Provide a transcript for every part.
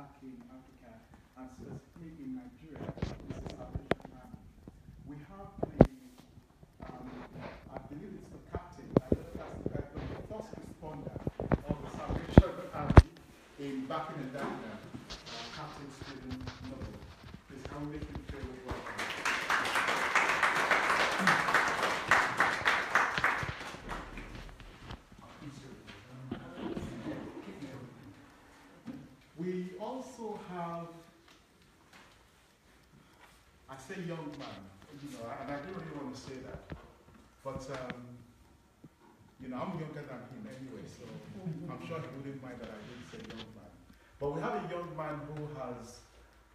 back in Africa, and specifically in Nigeria, is the Salvation Army. We have I believe it's the captain, I don't know if that's the first responder of the Salvation Army back in the day, Captain Stephen Noble. Please, can we make him feel welcome? We also have, I say young man, and I don't really want to say that, but I'm younger than him anyway, so I'm sure he wouldn't mind that I didn't say young man. But we have a young man who has,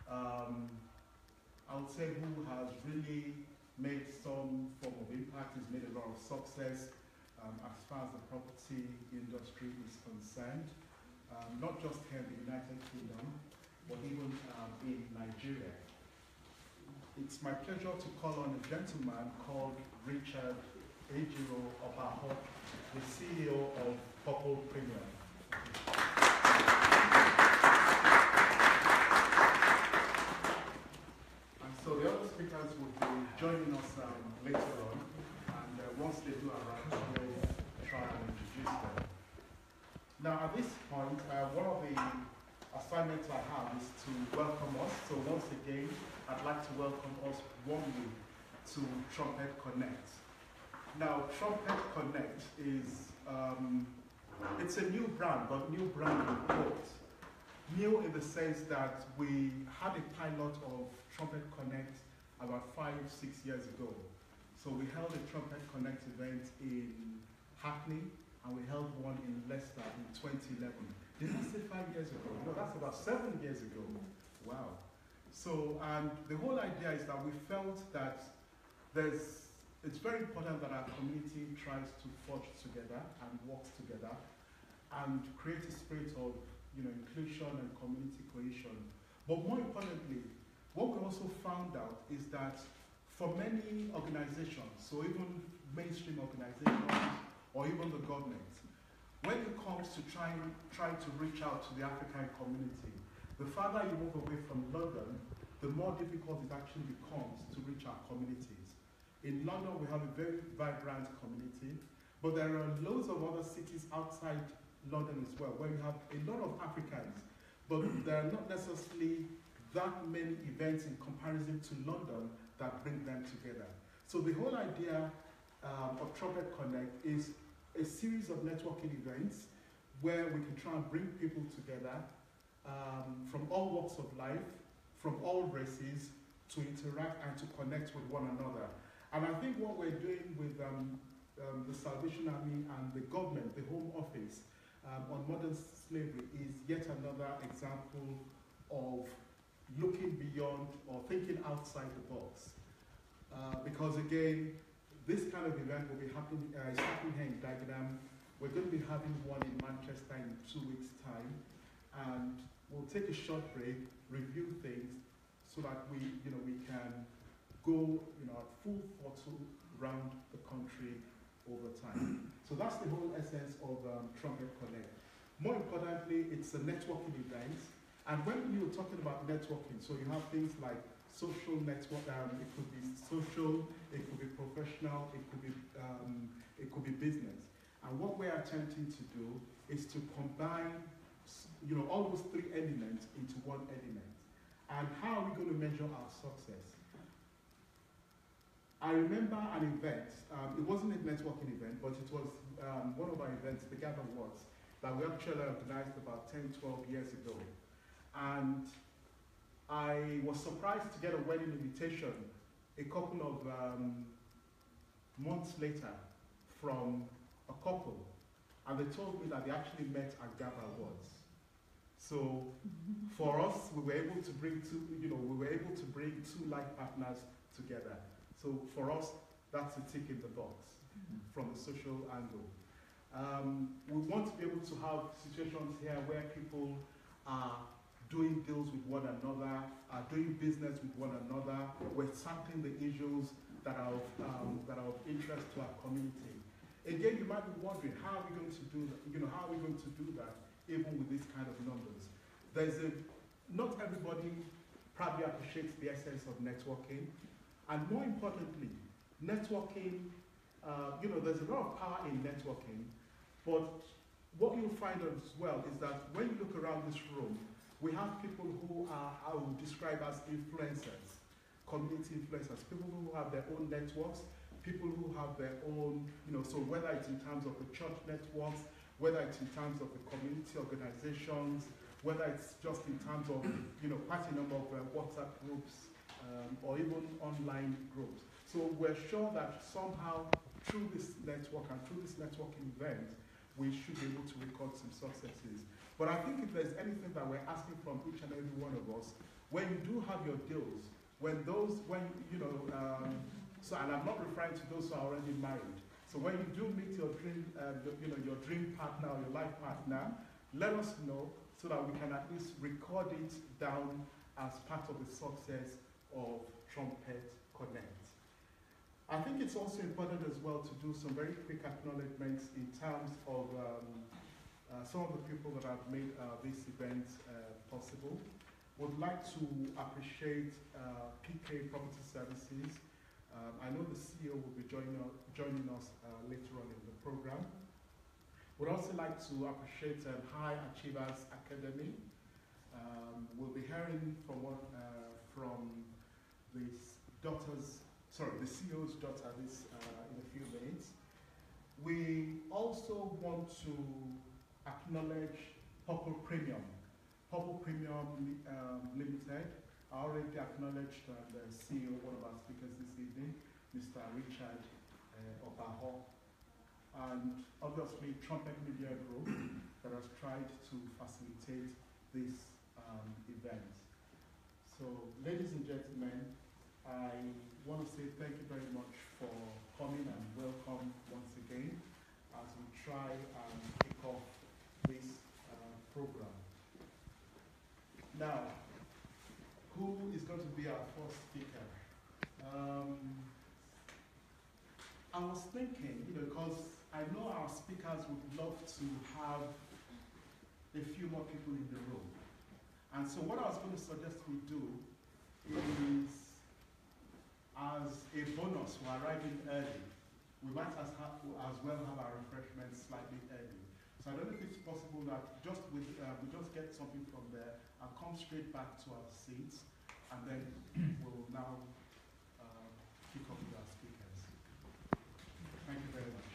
I would say, who has really made some form of impact. He's made a lot of success as far as the property industry is concerned. Not just here in the United Kingdom, but even in Nigeria. It's my pleasure to call on a gentleman called Richard Ejiro Obaho, the CEO of Purple Premium. And so the other speakers will be joining us later on, and once they do arrive, we'll try and introduce them. Now, at this point, one of the assignments I have is to welcome us. So once again, I'd like to welcome us warmly to Trumpet Connect. Now, Trumpet Connect is, it's a new brand, but new brand in quotes. New in the sense that we had a pilot of Trumpet Connect about 5-6 years ago. So we held a Trumpet Connect event in Hackney, and we held one in Leicester in 2011. Did I say 5 years ago? No, that's about 7 years ago. Wow. So, and the whole idea is that we felt that it's very important that our community tries to forge together and works together and create a spirit of inclusion and community cohesion. But more importantly, what we also found out is that for many organizations, so even mainstream organizations, or even the government, when it comes to trying to reach out to the African community, the farther you move away from London, the more difficult it actually becomes to reach our communities. In London, we have a very vibrant community, but there are loads of other cities outside London as well, where you have a lot of Africans, but there are not necessarily that many events in comparison to London that bring them together. So the whole idea of Trumpet Connect is a series of networking events where we can try and bring people together from all walks of life, from all races, to interact and to connect with one another. And I think what we're doing with the Salvation Army and the government, the Home Office, on modern slavery is yet another example of looking beyond or thinking outside the box. Because again, this kind of event will be happening here in Dagenham. We're going to be having one in Manchester in 2 weeks' time, and we'll take a short break, review things, so that we can go at full throttle around the country over time. So that's the whole essence of Trumpet Connect. More importantly, it's a networking event, and when you're talking about networking, so you have things like social network, it could be social, it could be professional, it could be business. And what we're attempting to do is to combine, all those three elements into one element. And how are we going to measure our success? I remember an event, it wasn't a networking event, but it was one of our events, the Gather Awards, that we actually organized about 10, 12 years ago. And I was surprised to get a wedding invitation a couple of months later from a couple, and they told me that they actually met at Gather Awards. So for us, we were able to bring two like partners together. So for us, that's a tick in the box from the social angle. We want to be able to have situations here where people are doing deals with one another, are doing business with one another. We're sampling the issues that are of interest to our community. Again, you might be wondering, how are we going to do that? How are we going to do that even with these kind of numbers? There's a not everybody probably appreciates the essence of networking. And more importantly, networking, there's a lot of power in networking, but what you'll find as well is that when you look around this room, we have people who are, I would describe as influencers, community influencers, people who have their own networks, people who have their own, so whether it's in terms of the church networks, whether it's in terms of the community organizations, whether it's just in terms of, quite a number of WhatsApp groups, or even online groups. So we're sure that somehow through this network and through this networking event, we should be able to record some successes. But I think if there's anything that we're asking from each and every one of us, when you do have your deals, and I'm not referring to those who are already married. So when you do meet your dream, your dream partner or your life partner, let us know so that we can at least record it down as part of the success of Trumpet Connect. I think it's also important as well to do some very quick acknowledgements in terms of some of the people that have made this event possible. Would like to appreciate PK Property Services. I know the CEO will be joining us later on in the program. Would also like to appreciate High Achievers Academy. We'll be hearing from the CEO's daughter in a few minutes. We also want to acknowledge Purple Premium. Purple Premium Limited. I already acknowledged the CEO, one of our speakers this evening, Mr. Richard Obaho, and obviously Trumpet Media Group that has tried to facilitate this event. So, ladies and gentlemen, I want to say thank you very much for coming and welcome once again as we try and kick off this program. Now, who is going to be our first speaker? I was thinking, because I know our speakers would love to have a few more people in the room. And so what I was going to suggest we do is, as a bonus, we're arriving early. We might as well have our refreshments slightly early. So I don't know if it's possible that we just get something from there and come straight back to our seats, and then we'll now kick off with our speakers. Thank you very much.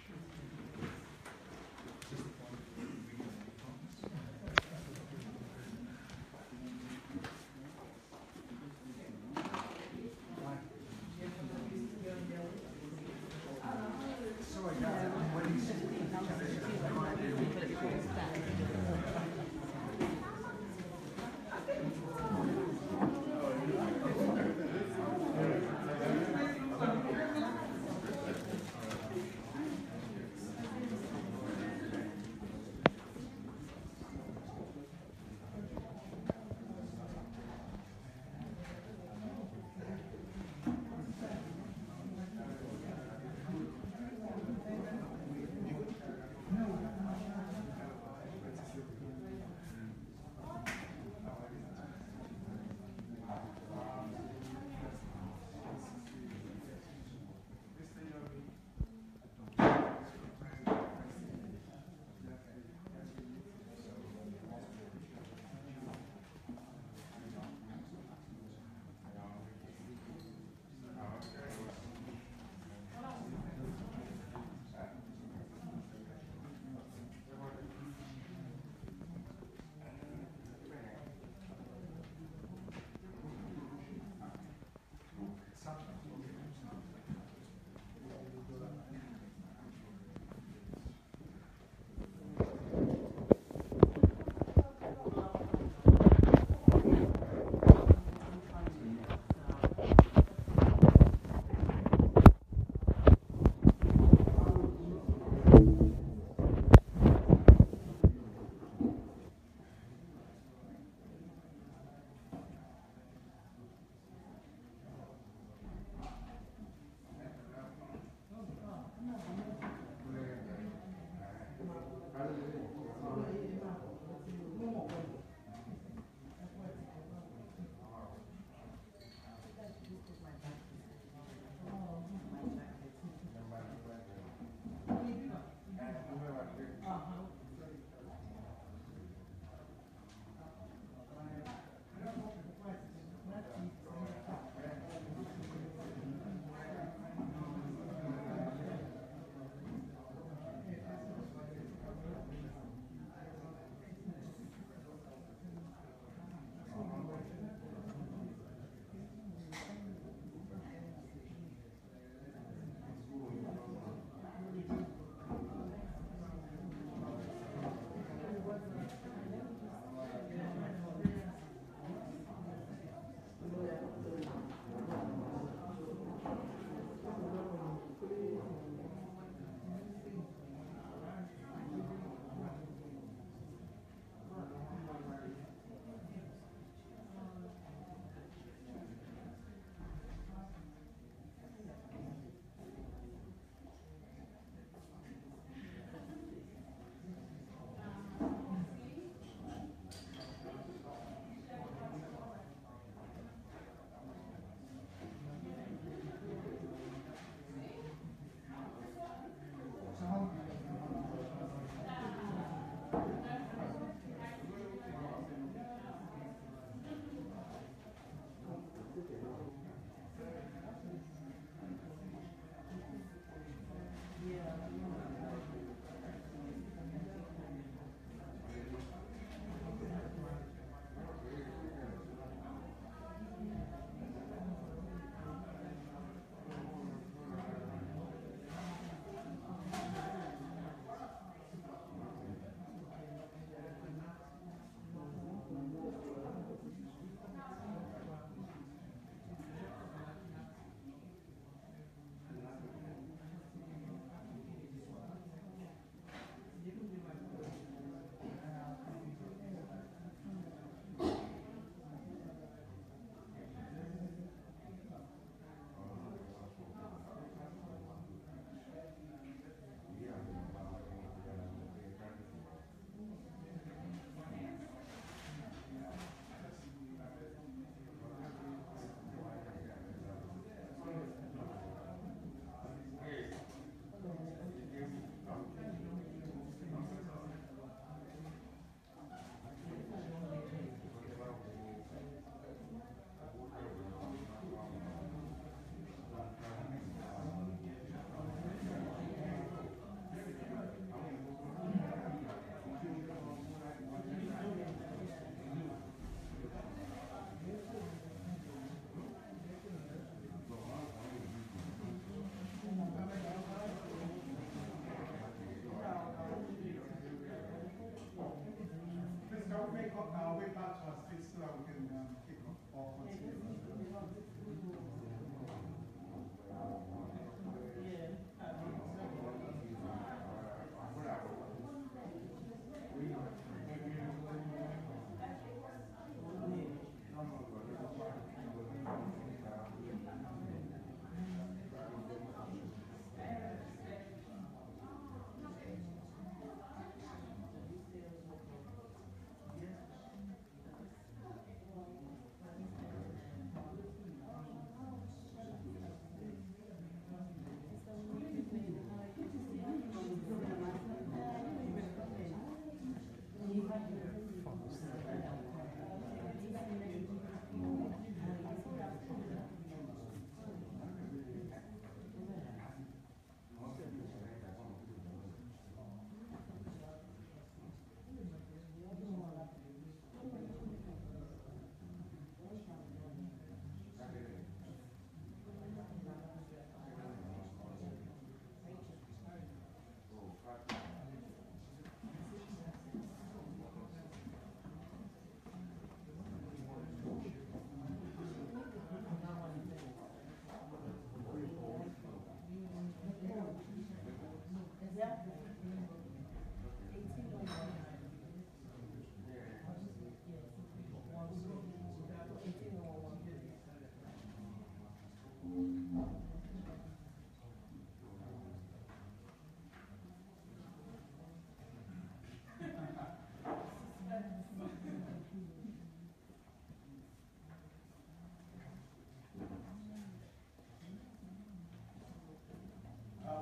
back to our seats so that we can kick off or continue.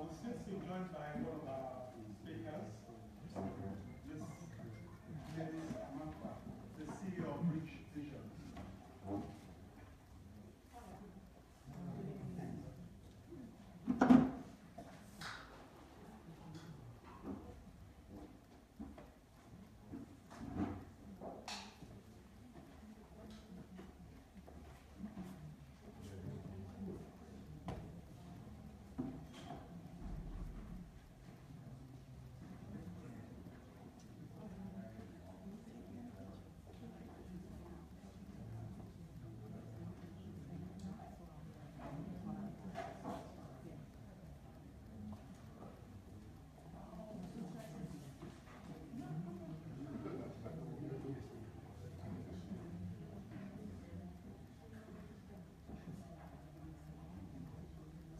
We're still joined by one of our speakers, this lady Samantha, the CEO of Rich Visions.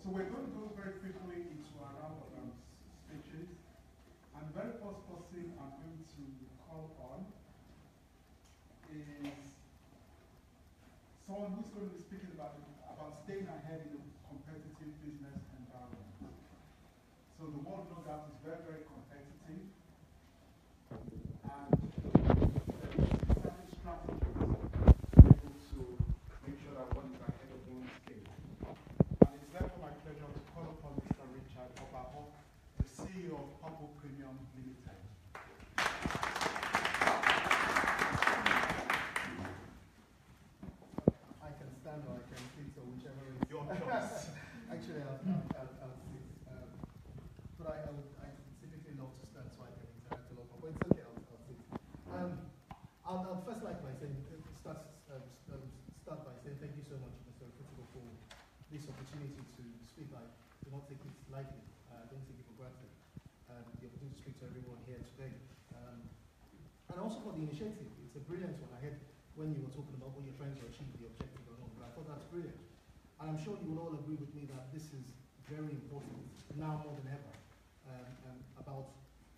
So we're going to go very quickly into our round of speeches. And the very first person I'm going to call on is someone who's going to be speaking about staying ahead in a competitive business environment. So the world, no doubt, is very, very competitive. And there is certain strategies to be able to make sure that one is ahead of one's game. And it's therefore my pleasure to call upon Mr. Richard Obaho, the CEO of Trumpet Premium Limited. I can stand or I can sit, or whichever is your choice. Actually, I'll sit. But I typically love to stand so I can interact a lot more. But it's okay, I'll sit. I'll first like by saying, start by saying thank you so much, Mr. Okutibo, for this opportunity to speak. I do not take it lightly. I don't take it for granted. The opportunity to speak to everyone here today. And also for the initiative. It's a brilliant one. I heard when you were talking about what you're trying to achieve, the objective or not, but I thought that's brilliant. And I'm sure you will all agree with me that this is very important, now more than ever, about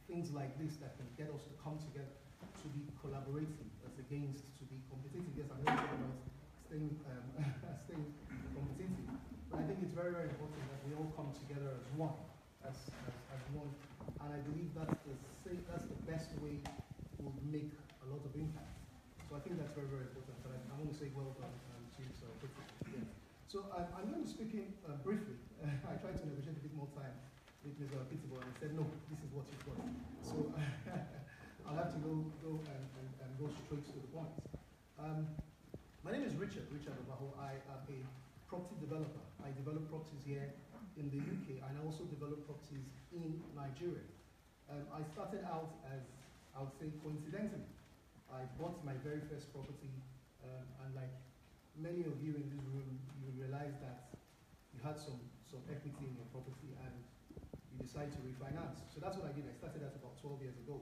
things like this that can get us to come together, to be collaborating as against to be competitive. Yes, I'm not talking about staying competitive, but I think it's very, very important that we all come together as one, as one. And I believe that's the best way we'll make a lot of impact. So I think that's very, very important. But I want to say well done to you, so yeah. So I'm going to speak in briefly. I tried to negotiate a bit more time with Mr. Okutibo, and he said, no, this is what you've got. So I'll have to go and go straight to the point. My name is Richard Obaho. I am a property developer. I develop properties here in the UK, and I also develop properties in Nigeria. I started out as, I would say, coincidentally. I I bought my very first property, and like many of you in this room, you realize that you had some equity in your property and you decide to refinance. So that's what I did. I started that about 12 years ago.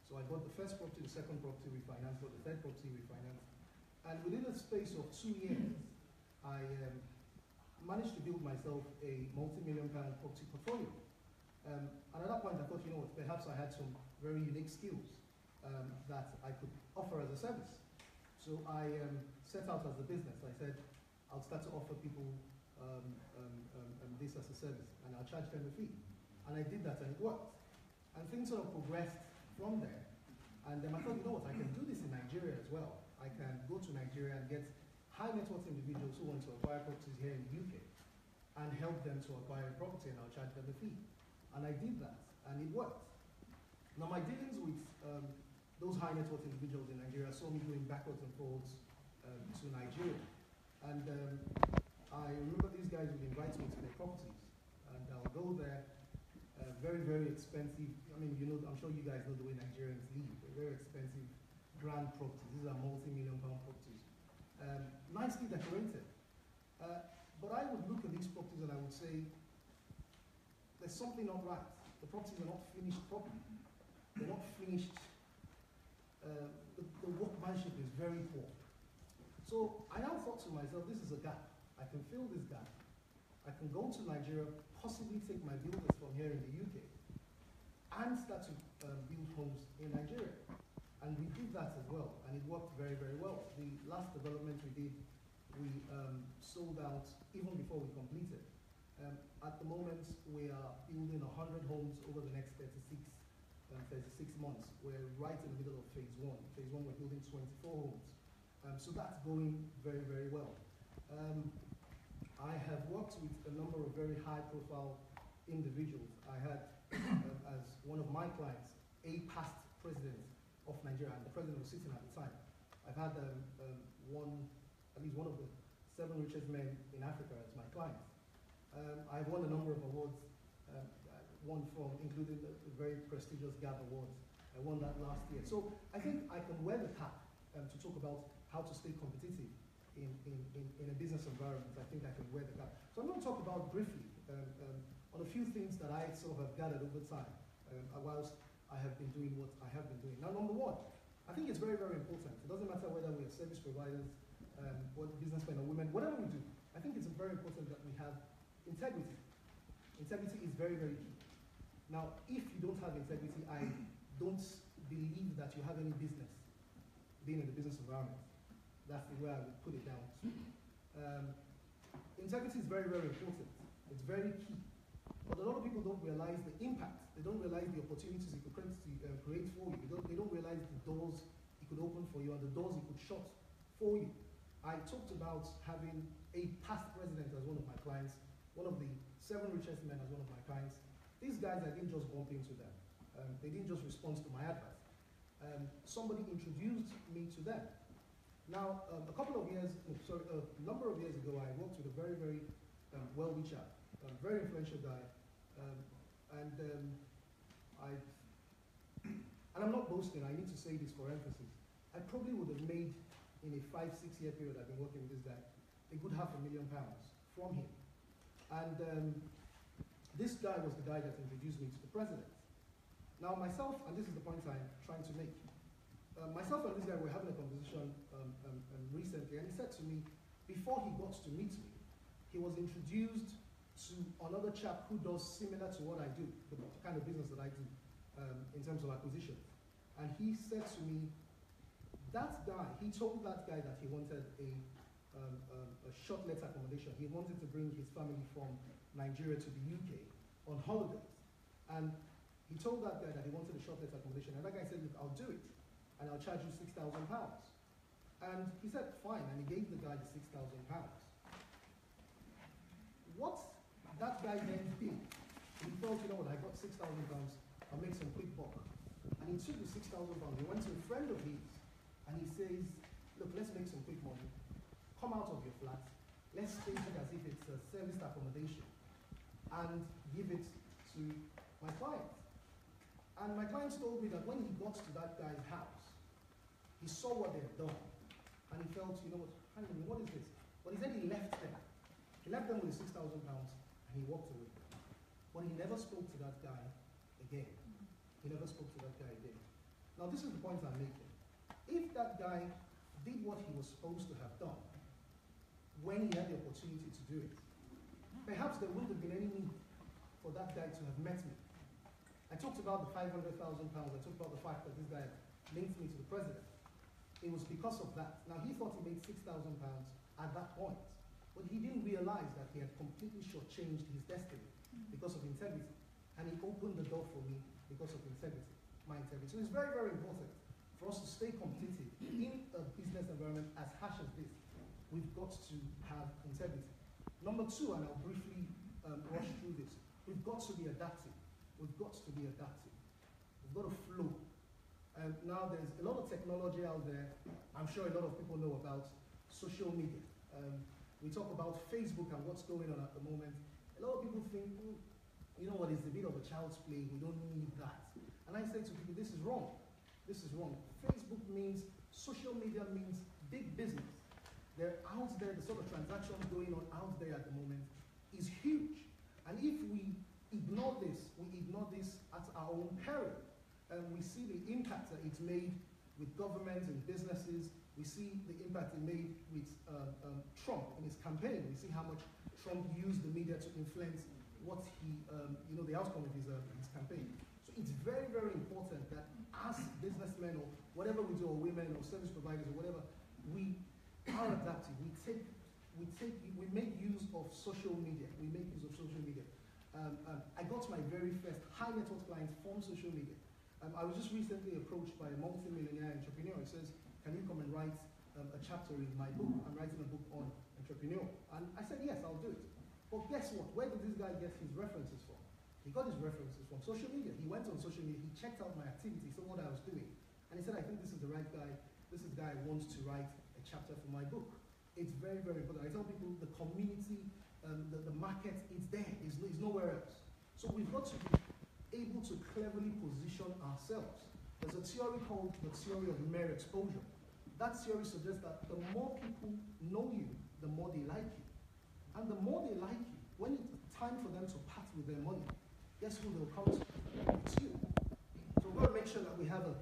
So I bought the first property, the second property refinanced, bought the third property refinanced. And within a space of 2 years, I managed to build myself a multi-million-pound property portfolio. And at that point, I thought, you know what, perhaps I had some very unique skills that I could offer as a service. So I set out as a business. I said, I'll start to offer people this as a service, and I'll charge them a fee. And I did that, and it worked. And things sort of progressed from there. And then I thought, you know what, I can do this in Nigeria as well. I can go to Nigeria and get high net worth individuals who want to acquire properties here in the UK and help them to acquire a property, and I'll charge them a fee. And I did that, and it worked. Now my dealings with those high net worth individuals in Nigeria saw me going backwards and forwards to Nigeria. And I remember these guys would invite me to their properties, and I'll go there. Very, very expensive. I mean, you know, I'm sure you guys know the way Nigerians live. They're very expensive, grand properties. These are multi-million-pound properties. Nicely decorated. But I would look at these properties and I would say, there's something not right. The properties are not finished properly. They're not finished. The workmanship is very poor. So I now thought to myself, this is a gap. I can fill this gap. I can go to Nigeria, possibly take my builders from here in the UK, and start to build homes in Nigeria. And we did that as well, and it worked very, very well. The last development we did, we sold out even before we completed. At the moment, we are building 100 homes over the next 36 months. We're right in the middle of phase one. Phase one, we're building 24 homes. So that's going very, very well. I have worked with a number of very high-profile individuals. I had, as one of my clients, a past president of Nigeria, and the president was sitting at the time. I've had at least one of the 7 richest men in Africa as my client. I've won a number of awards, one from, including the very prestigious GAB Awards. I won that last year. So I think I can wear the cap to talk about how to stay competitive in a business environment. I think I can wear the cap. So I'm going to talk about briefly on a few things that I sort of have gathered over time whilst I have been doing what I have been doing. Now, number one, I think it's very, very important. It doesn't matter whether we are service providers, or businessmen or women, whatever we do, I think it's very important that we have integrity. Integrity is very, very key. Now, if you don't have integrity, I don't believe that you have any business being in the business environment. That's the way I would put it down. Integrity is very, very important. It's very key. But a lot of people don't realize the impact. They don't realize the opportunities it could create for you. They don't realize the doors it could open for you and the doors it could shut for you. I talked about having a past president as one of my clients, one of the 7 richest men as one of my clients. These guys, I didn't just bump into them. They didn't just respond to my advice. Somebody introduced me to them. Now, a number of years ago, I worked with a very, very wealthy chap, a very influential guy, and I'm not boasting, I need to say this for emphasis. I probably would have made, in a 5-6 year period I've been working with this guy, a good £500,000 from him. And this guy was the guy that introduced me to the president. Now myself, and this is the point I'm trying to make, myself and this guy were having a conversation recently, and he said to me, before he got to meet me, he was introduced to another chap who does similar to what I do, the kind of business that I do in terms of acquisition. And he said to me, that guy, he told that guy that he wanted a short-let accommodation. He wanted to bring his family from Nigeria to the UK on holidays. And he told that guy that he wanted a short-let accommodation. And that guy said, look, I'll do it. And I'll charge you £6,000. And he said, fine. And he gave the guy the £6,000. What that guy then did, he thought, you know what, I got £6,000, I'll make some quick buck. And he took the £6,000, he went to a friend of his, and he says, look, let's make some quick money. Come out of your flat, let's treat it as if it's a serviced accommodation, and give it to my client. And my client told me that when he got to that guy's house, He saw what they've done, and he felt, you know what, hang on, what is this? But he said he left them. He left them with £6,000, and he walked away. But he never spoke to that guy again. He never spoke to that guy again. Now, this is the point I'm making. If that guy did what he was supposed to have done when he had the opportunity to do it, perhaps there wouldn't have been any need for that guy to have met me. I talked about the £500,000. I talked about the fact that this guy linked me to the president. It was because of that. Now, he thought he made £6,000 at that point, but he didn't realize that he had completely shortchanged his destiny because of integrity. And he opened the door for me because of integrity, my integrity. So it's very, very important for us to stay competitive in a business environment as harsh as this. We've got to have integrity. Number two, and I'll briefly rush through this, we've got to be adaptive. We've got to be adaptive. We've got to flow. Now there's a lot of technology out there. I'm sure a lot of people know about social media. We talk about Facebook and what's going on at the moment. A lot of people think, you know what, it's a bit of a child's play. We don't need that. And I say to people, this is wrong. This is wrong. Facebook means, social media means big business. They're out there, the sort of transactions going on out there at the moment is huge. And if we ignore this at our own peril. We see the impact that it's made with governments and businesses. We see the impact it made with Trump in his campaign. We see how much Trump used the media to influence what he, the outcome of his campaign. So it's very, very important that as businessmen or whatever we do, or women or service providers or whatever, we are adaptive. We make use of social media. We make use of social media. I got my very first high net worth client from social media. I was just recently approached by a multi-millionaire entrepreneur. He says, can you come and write a chapter in my book? I'm writing a book on entrepreneur. And I said, yes, I'll do it. But guess what? Where did this guy get his references from? He got his references from social media. He went on social media, he checked out my activity, saw what I was doing. And he said, I think this is the right guy. This is the guy who wants to write a chapter for my book. It's very, very important. I tell people the community, the market, it's there. It's nowhere else. So we've got to be able to cleverly position ourselves. There's a theory called the theory of mere exposure. That theory suggests that the more people know you, the more they like you. And the more they like you, when it's time for them to part with their money, guess who they'll come to? It's you. So we've got to make sure that we have a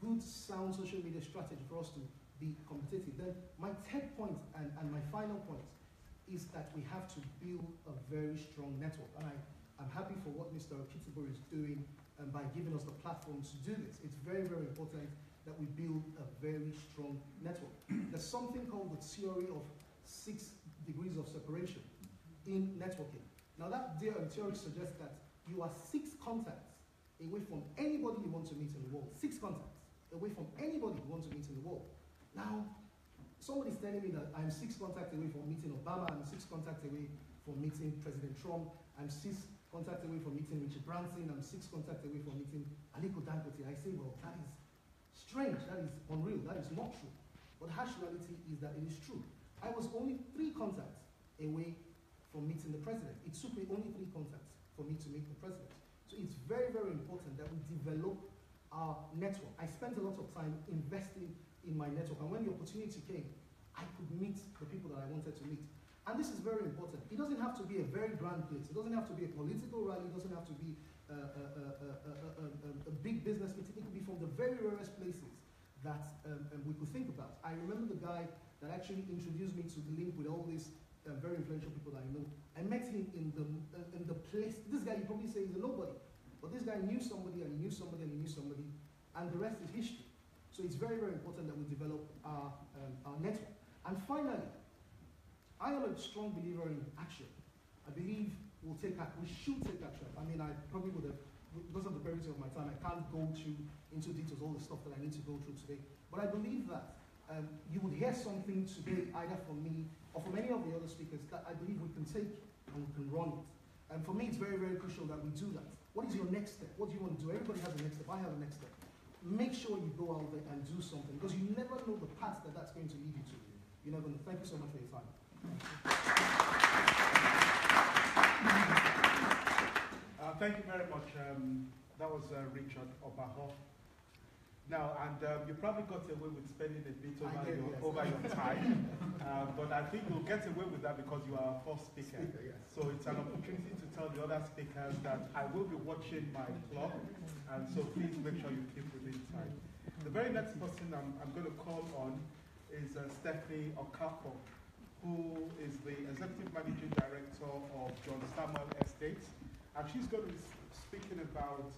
good, sound social media strategy for us to be competitive. Then my third point and my final point is that we have to build a very strong network. And I'm happy for what Mr. Kittibo is doing by giving us the platform to do this. It's very, very important that we build a very strong network. There's something called the theory of 6 degrees of separation in networking. Now that theory suggests that you are 6 contacts away from anybody you want to meet in the world. 6 contacts away from anybody you want to meet in the world. Now, somebody's telling me that I'm 6 contacts away from meeting Obama, I'm 6 contacts away from meeting President Trump, I'm 6 contacts away from meeting Richard Branson, I'm 6 contacts away from meeting Aliko Dangote. I say, well, that is strange, that is unreal, that is not true. But harsh reality is that it is true. I was only 3 contacts away from meeting the president. It took me only 3 contacts for me to meet the president. So it's very, very important that we develop our network. I spent a lot of time investing in my network, and when the opportunity came, I could meet the people that I wanted to meet. And this is very important. It doesn't have to be a very grand place. It doesn't have to be a political rally. It doesn't have to be a big business meeting. It could be from the very rarest places that we could think about. I remember the guy that actually introduced me to the link with all these very influential people that I know. I met him in the place. This guy, you probably say, is a nobody. But this guy knew somebody, and he knew somebody, and he knew somebody, and the rest is history. So it's very, very important that we develop our network. And finally, I am a strong believer in action. I believe we should take action. I mean, I probably would have, because of the brevity of my time, I can't go into details, all the stuff that I need to go through today. But I believe that you would hear something today, either from me or from any of the other speakers, that I believe we can take and we can run it. And for me, it's very, very crucial that we do that. What is your next step? What do you want to do? Everybody has a next step. I have a next step. Make sure you go out there and do something, because you never know the path that that's going to lead you to. You never know. Thank you so much for your time. Thank you very much. That was Richard Obaho. Now, and you probably got away with spending a bit Yes. over your time, but I think you'll get away with that because you are our first speaker. Yes. So it's an opportunity to tell the other speakers that I will be watching my clock, and so please make sure you keep within time. The very next person I'm going to call on is Stephanie Okafor, who is the Executive Managing Director of John Samuel Estates, and she's going to be speaking about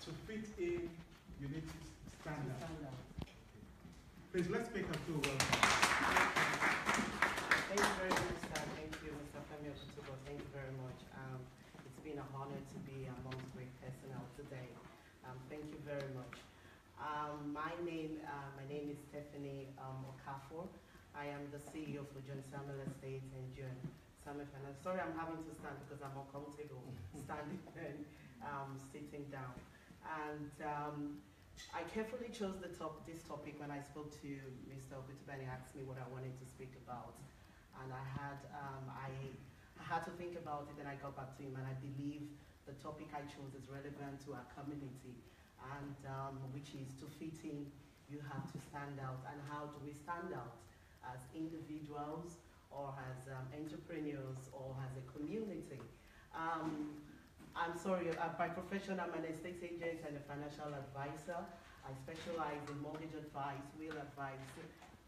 to fit in, you need to stand out. Please, let's make a full welcome. Thank you very much, sir. Thank you, Mr. Femi Oshitubo. Thank you very much. It's been an honor to be amongst great personnel today. Thank you very much. My name is Stephanie Okafor. I am the CEO for John Samuel Estates and John Samuel Finance. Sorry, I'm having to stand because I'm uncomfortable standing and sitting down. And I carefully chose this topic when I spoke to Mr. Obitubani. He asked me what I wanted to speak about, and I had to think about it, and I got back to him. And I believe the topic I chose is relevant to our community, and which is to fit in, you have to stand out. And how do we stand out as individuals, or as entrepreneurs, or as a community? I'm sorry, by profession, I'm an estate agent and a financial advisor. I specialize in mortgage advice, will advice,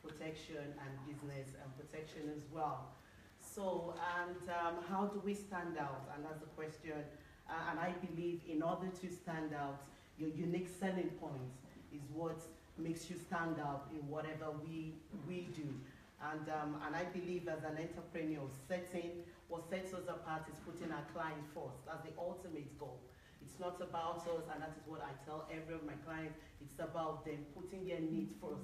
protection, and business and protection as well. So, and how do we stand out? And that's the question. And I believe in order to stand out, your unique selling points is what makes you stand out in whatever we do. And I believe as an entrepreneur, what sets us apart is putting our client first. That's the ultimate goal. It's not about us, and that is what I tell every of my clients. It's about them putting their needs first.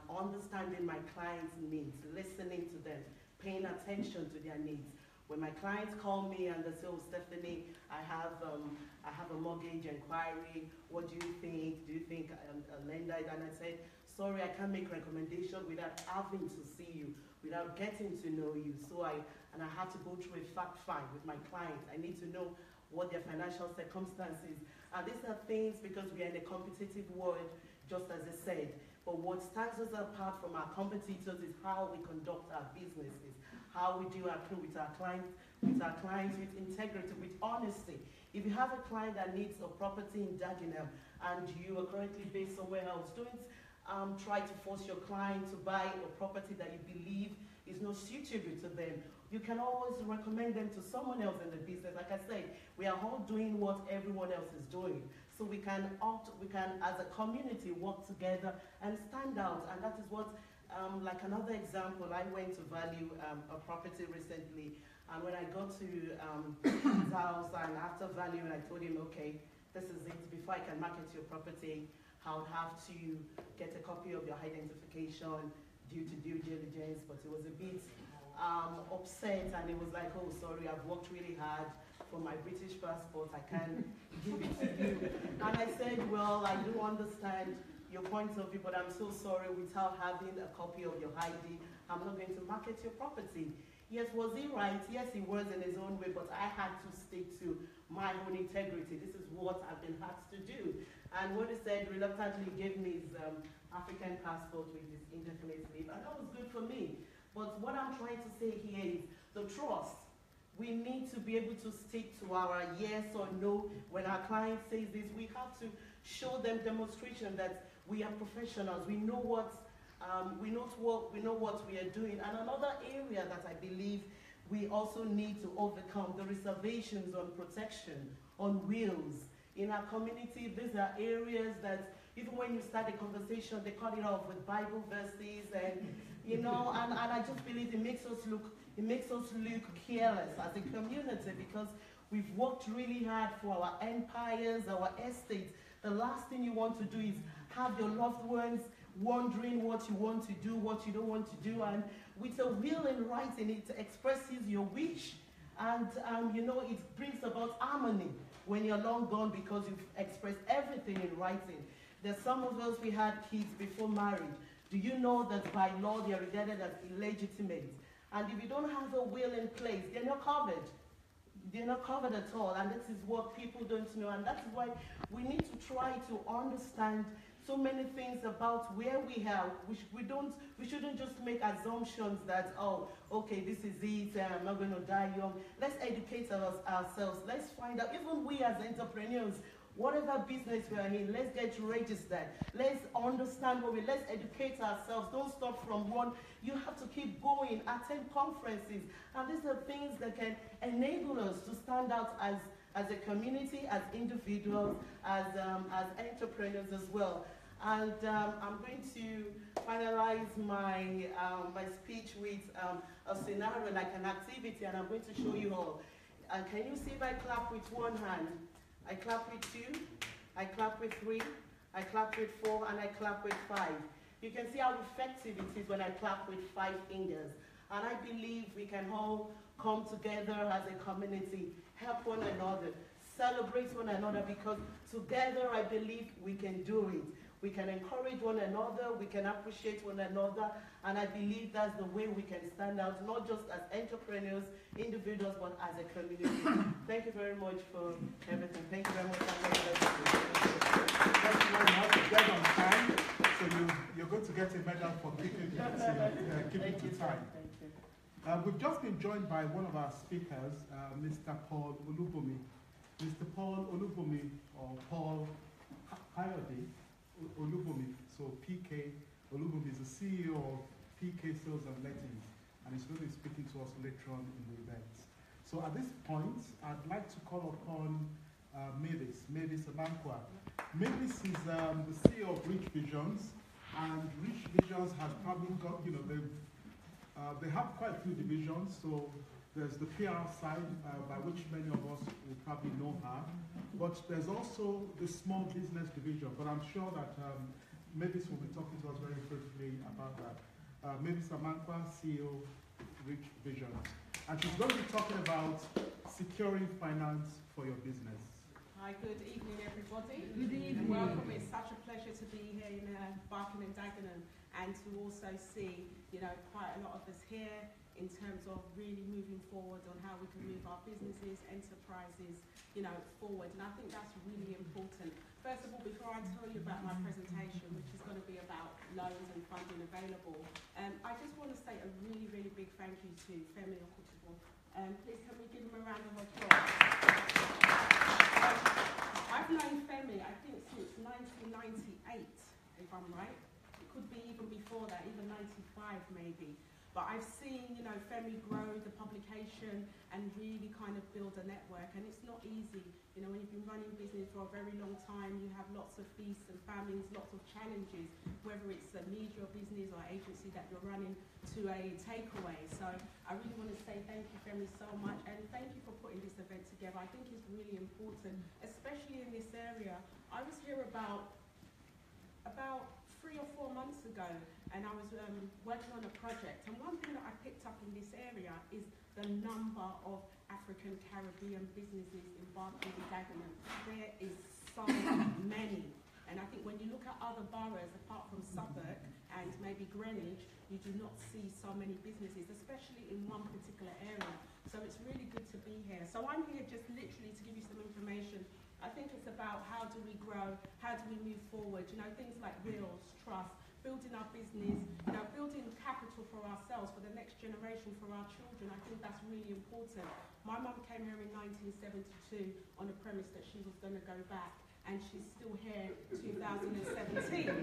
Understanding my clients' needs, listening to them, paying attention to their needs. When my clients call me and they say, "Oh, Stephanie, I have a mortgage inquiry. What do you think? Do you think a lender?" And I said, "Sorry, I can't make recommendation without having to see you, without getting to know you." So I have to go through a fact find with my clients. I need to know what their financial circumstances. And these are things because we are in a competitive world, just as I said. But what stands us apart from our competitors is how we conduct our businesses, how we do with our clients with integrity, with honesty. If you have a client that needs a property in Dagenham and you are currently based somewhere else, don't try to force your client to buy a property that you believe is not suitable to them. You can always recommend them to someone else in the business. Like I said, we are all doing what everyone else is doing. So we can, as a community, work together and stand out. And that is what, like another example, I went to value a property recently. And when I got to his house, and after valuing, I told him, "Okay, this is it. Before I can market your property, I would have to get a copy of your identification due to due diligence." But he was a bit upset, and he was like, "Oh, sorry, I've worked really hard for my British passport. I can't give it to you." And I said, "Well, I do understand your point of view, but I'm so sorry, without having a copy of your ID, I'm not going to market your property." Yes, was he right? Yes, he was in his own way, but I had to stick to my own integrity. This is what I've been asked to do. And what he said, reluctantly gave me his African passport with his indefinite leave, and that was good for me. But what I'm trying to say here is the trust. We need to be able to stick to our yes or no. When our client says this, we have to show them demonstration that we are professionals. We know what we are doing. And another area that I believe we also need to overcome, the reservations on protection, on wills. In our community, these are areas that even when you start a conversation, they cut it off with Bible verses, and and I just believe it makes us look careless as a community, because we've worked really hard for our empires, our estates. The last thing you want to do is have your loved ones wondering what you want to do, what you don't want to do, and with a will in writing, it expresses your wish, and it brings about harmony when you're long gone, because you've expressed everything in writing. There's some of us, we had kids before marriage. Do you know that by law they are regarded as illegitimate? And if you don't have a will in place, they're not covered. They're not covered at all, and this is what people don't know, and that's why we need to try to understand so many things about where we are. We shouldn't just make assumptions that, oh, okay, this is it, I'm not going to die young. Let's educate ourselves. Let's find out, even we as entrepreneurs, whatever business we are in, let's get registered. Let's understand let's educate ourselves. Don't stop from one. You have to keep going, attend conferences. And these are things that can enable us to stand out as a community, as individuals, as entrepreneurs as well. And I'm going to finalize my speech with a scenario, like an activity, and I'm going to show you all. Can you see if I clap with one hand? I clap with 2, I clap with 3, I clap with 4, and I clap with 5. You can see how effective it is when I clap with 5 fingers. And I believe we can all come together as a community, help one another, celebrate one another, because together I believe we can do it. We can encourage one another, we can appreciate one another, and I believe that's the way we can stand out, not just as entrepreneurs, individuals, but as a community. Thank you very much for everything. Thank you very much. Thank you very much. Get on time, so you're going to get a medal for keeping to time. Thank you. We've just been joined by one of our speakers, Mr. Paul Olubomi. Mr. Paul Olubomi, or Paul Coyote Olubomi, so PK Olubomi is the CEO of PK Sales and Lettings, and he's going to be speaking to us later on in the event. So at this point, I'd like to call upon Mavis Abankwa. Mavis is the CEO of Rich Visions, and Rich Visions has probably got, they have quite a few divisions. So there's the PR side, by which many of us will probably know her. But there's also the small business division. But I'm sure that Mavis will be talking to us very briefly about that. Mavis Amankwa, CEO, Rich Visions. And she's going to be talking about securing finance for your business. Hi, good evening, everybody. Good evening. Welcome. It's such a pleasure to be here in Barking and Dagenham, and to also see, quite a lot of us here in terms of really moving forward on how we can move our businesses, enterprises, forward. And I think that's really important. First of all, before I tell you about my presentation, which is going to be about loans and funding available, I just want to say a really, really big thank you to Femi Okutubo. Please can we give him a round of applause? I've known Femi, I think, since 1998, if I'm right. It could be even before that, even 95 maybe. But I've seen, Femi grow the publication and really kind of build a network. And it's not easy. When you've been running business for a very long time, you have lots of feasts and famines, lots of challenges, whether it's a media business or agency that you're running to a takeaway. So I really want to say thank you, Femi, so much. And thank you for putting this event together. I think it's really important, especially in this area. I was here about 3 or 4 months ago, and I was working on a project, and one thing that I picked up in this area is the number of African Caribbean businesses in Barking and Dagenham. There is so many, and I think when you look at other boroughs apart from Suffolk and maybe Greenwich, you do not see so many businesses, especially in one particular area. So it's really good to be here. So I'm here just literally to give you some information. I think it's about how do we grow, how do we move forward, things like wills, trust, building our business, building capital for ourselves, for the next generation, for our children. I think that's really important. My mum came here in 1972 on the premise that she was going to go back, and she's still here in 2017.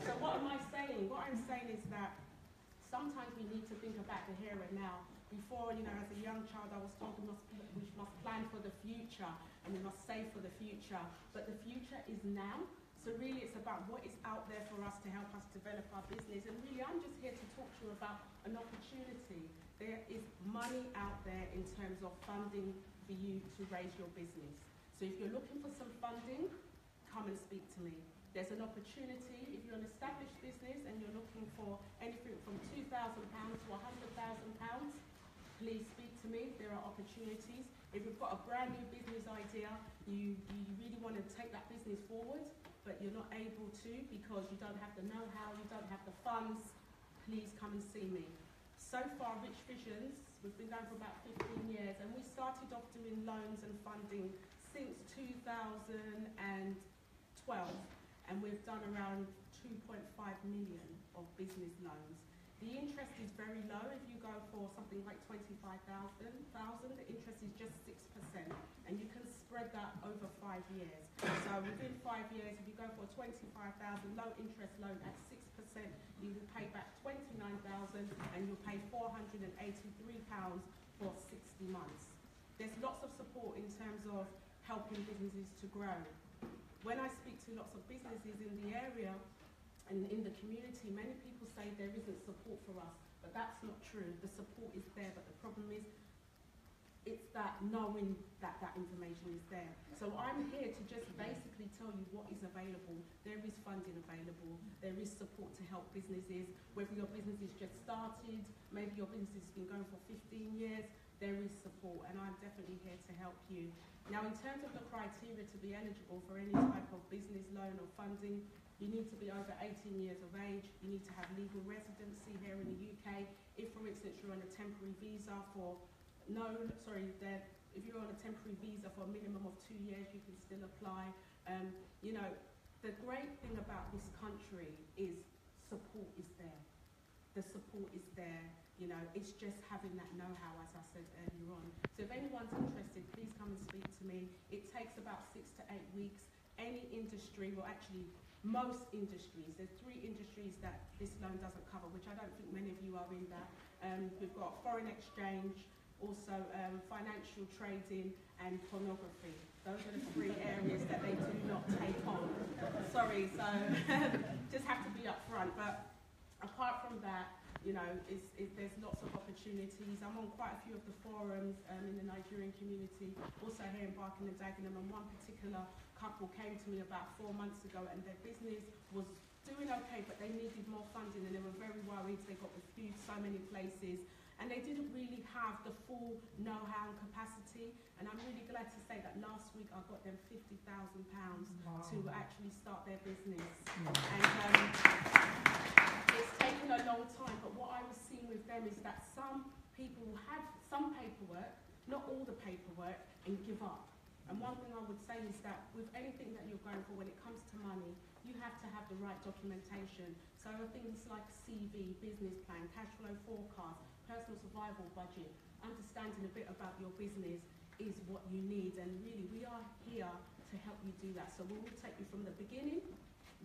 So what am I saying? What I'm saying is that sometimes we need to think about the here and now. Before, as a young child, I was told we must plan for the future and we must save for the future. But the future is now. So really it's about what is out there for us to help us develop our business. And really I'm just here to talk to you about an opportunity. There is money out there in terms of funding for you to raise your business. So if you're looking for some funding, come and speak to me. There's an opportunity if you're an established business and you're looking for anything from £2,000 to £100,000, please speak to me. There are opportunities. If you've got a brand new business idea, you really want to take that business forward, but you're not able to because you don't have the know-how, you don't have the funds, please come and see me. So far, Rich Visions, we've been going for about 15 years, and we started off doing loans and funding since 2012. and we've done around 2.5 million of business loans. The interest is very low. If you go for something like 25,000, the interest is just 6%, and you can spread that over 5 years. So within 5 years, if you go for a 25,000 low interest loan at 6%, you will pay back 29,000, and you'll pay £483 for 60 months. There's lots of support in terms of helping businesses to grow. When I speak to lots of businesses in the area, and in the community, many people say there isn't support for us, but that's not true. The support is there, but the problem is it's that knowing that that information is there. So I'm here to just basically tell you what is available. There is funding available. There is support to help businesses. Whether your business is just started, maybe your business has been going for 15 years, there is support, and I'm definitely here to help you. Now, in terms of the criteria to be eligible for any type of business loan or funding, you need to be over 18 years of age. You need to have legal residency here in the UK. If, for instance, you're on a temporary visa for if you're on a temporary visa for a minimum of 2 years, you can still apply. You know, the great thing about this country is support is there. The support is there. You know, it's just having that know-how, as I said earlier on. So if anyone's interested, please come and speak to me. It takes about 6 to 8 weeks. Any industry, well, actually, most industries, there's 3 industries that this loan doesn't cover, which I don't think many of you are in that. We've got foreign exchange, also financial trading, and pornography. Those are the 3 areas that they do not take on. Sorry, so just have to be upfront. But apart from that, you know, there's lots of opportunities. I'm on quite a few of the forums in the Nigerian community, also here in Barking and Dagenham, and one particular couple came to me about 4 months ago, and their business was doing okay, but they needed more funding, and they were very worried. They got refused so many places, and they didn't really have the full know-how and capacity. And I'm really glad to say that last week I got them £50,000 to actually start their business. And it's taken a long time, but what I was seeing with them is that some people have some paperwork, not all the paperwork, and give up. And one thing I would say is that with anything that you're going for, when it comes to money, you have to have the right documentation. So things like CV, business plan, cash flow forecast, personal survival budget, understanding a bit about your business is what you need. And really, we are here to help you do that. So we will take you from the beginning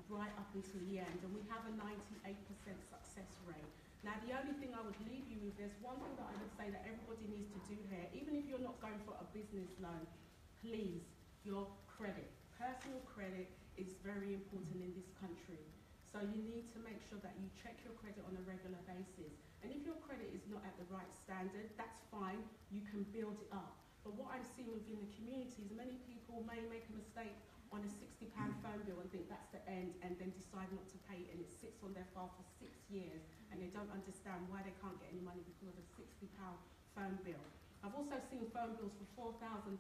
right up until the end. And we have a 98% success rate. Now, the only thing I would leave you with, there's one thing that I would say that everybody needs to do here, even if you're not going for a business loan, please, your credit. Personal credit is very important in this country. So you need to make sure that you check your credit on a regular basis. And if your credit is not at the right standard, that's fine. You can build it up. But what I'm seeing within the community is many people may make a mistake on a £60 phone bill and think that's the end, and then decide not to pay it, and it sits on their file for 6 years, and they don't understand why they can't get any money because of a £60 phone bill. I've also seen phone bills for £4,000,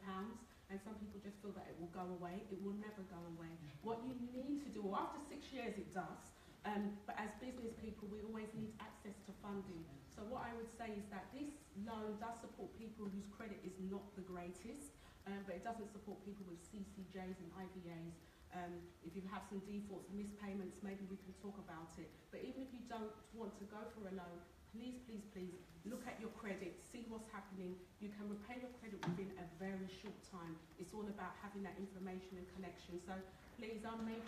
and some people just feel that it will go away. It will never go away. What you need to do, well, after 6 years it does, but as business people, we always need access to funding. So what I would say is that this loan does support people whose credit is not the greatest, but it doesn't support people with CCJs and IVAs. If you have some defaults, missed payments, maybe we can talk about it. But even if you don't want to go for a loan, please, please, please look at your credit, see what's happening. You can repay your credit within a very short time. It's all about having that information and connection. So please, I'm Mabel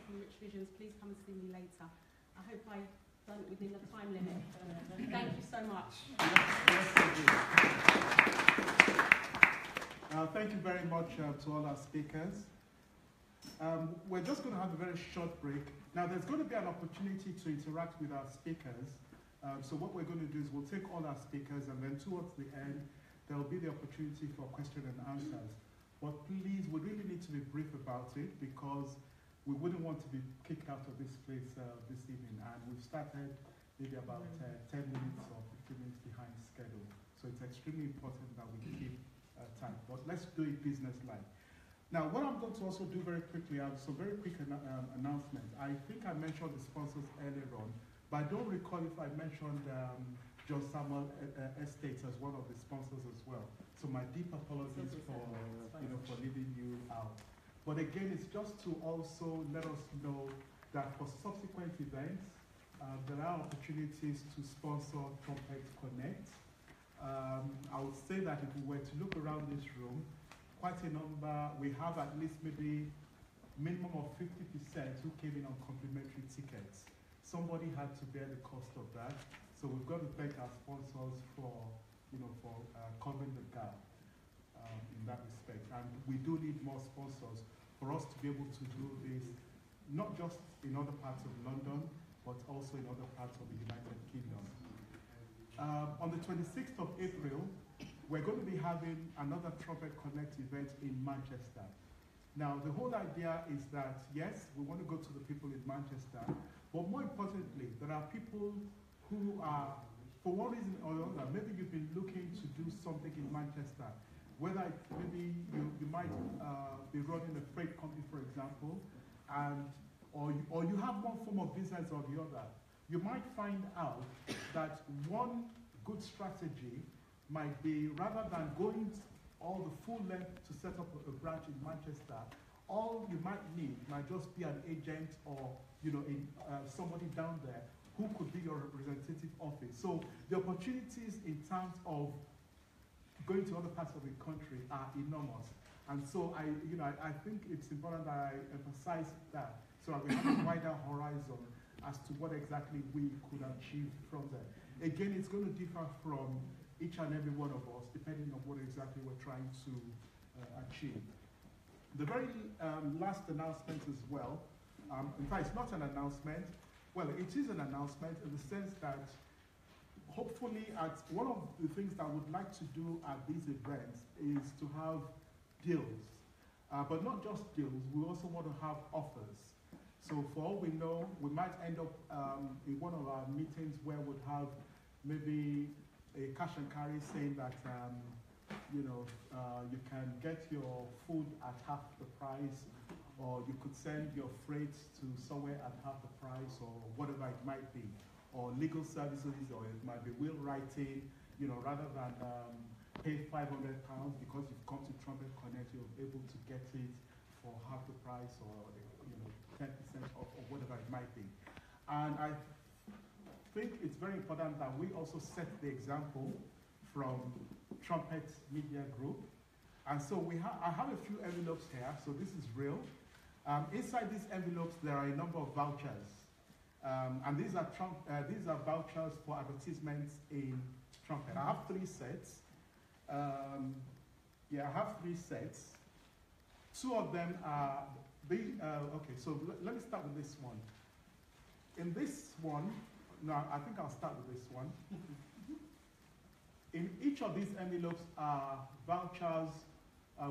from Rich Visions. Please come and see me later. I hope I've done it within the time limit. Thank you so much. Thank you very much to all our speakers. We're just going to have a very short break. Now, there's going to be an opportunity to interact with our speakers. So what we're going to do is we'll take all our speakers, and then towards the end, there will be the opportunity for question and answers. But please, we really need to be brief about it, because we wouldn't want to be kicked out of this place this evening. And we've started maybe about 10 minutes or 15 minutes behind schedule. So it's extremely important that we keep time. But let's do it business-like. Now, what I'm going to also do very quickly, I have some very quick announcements. I think I mentioned the sponsors earlier on, but I don't recall if I mentioned John Samuel Estates as one of the sponsors as well. So my deep apologies for leaving you out. But again, it's just to also let us know that for subsequent events, there are opportunities to sponsor Trumpet Connect. I would say that if we were to look around this room, quite a number, we have at least maybe minimum of 50% who came in on complimentary tickets. Somebody had to bear the cost of that. So we've got to thank our sponsors for, covering the gap in that respect. And we do need more sponsors for us to be able to do this, not just in other parts of London, but also in other parts of the United Kingdom. On the 26th of April, we're going to be having another Trumpet Connect event in Manchester. Now, the whole idea is that, yes, we want to go to the people in Manchester, but more importantly, there are people who are, for one reason or another, maybe you've been looking to do something in Manchester, whether it's maybe you might be running a freight company, for example, and or you have one form of business or the other. You might find out that one good strategy might be, rather than going all the full length to set up a branch in Manchester, all you might need might just be an agent or somebody down there who could be your representative office. So the opportunities in terms of going to other parts of the country are enormous. And so I think it's important that I emphasize that, so that we have a wider horizon as to what exactly we could achieve from there. Again, it's going to differ from each and every one of us, depending on what exactly we're trying to achieve. The very last announcement as well, in fact, it's not an announcement. Well, it is an announcement in the sense that hopefully one of the things that I would like to do at these events is to have deals. But not just deals, we also want to have offers. So for all we know, we might end up in one of our meetings where we'd have maybe a cash and carry saying that you can get your food at half the price, or you could send your freight to somewhere at half the price, or whatever it might be, or legal services, or it might be will writing, rather than pay £500 because you've come to Trumpet Connect, you're able to get it for half the price, or 10% off, or whatever it might be. And I think it's very important that we also set the example from Trumpet Media Group. And so I have a few envelopes here, so this is real. Inside these envelopes, there are a number of vouchers. And these are vouchers for advertisements in Trumpet. I have 3 sets. I have 3 sets. 2 of them are, okay, so let me start with this one. In this one, I think I'll start with this one. In each of these envelopes are vouchers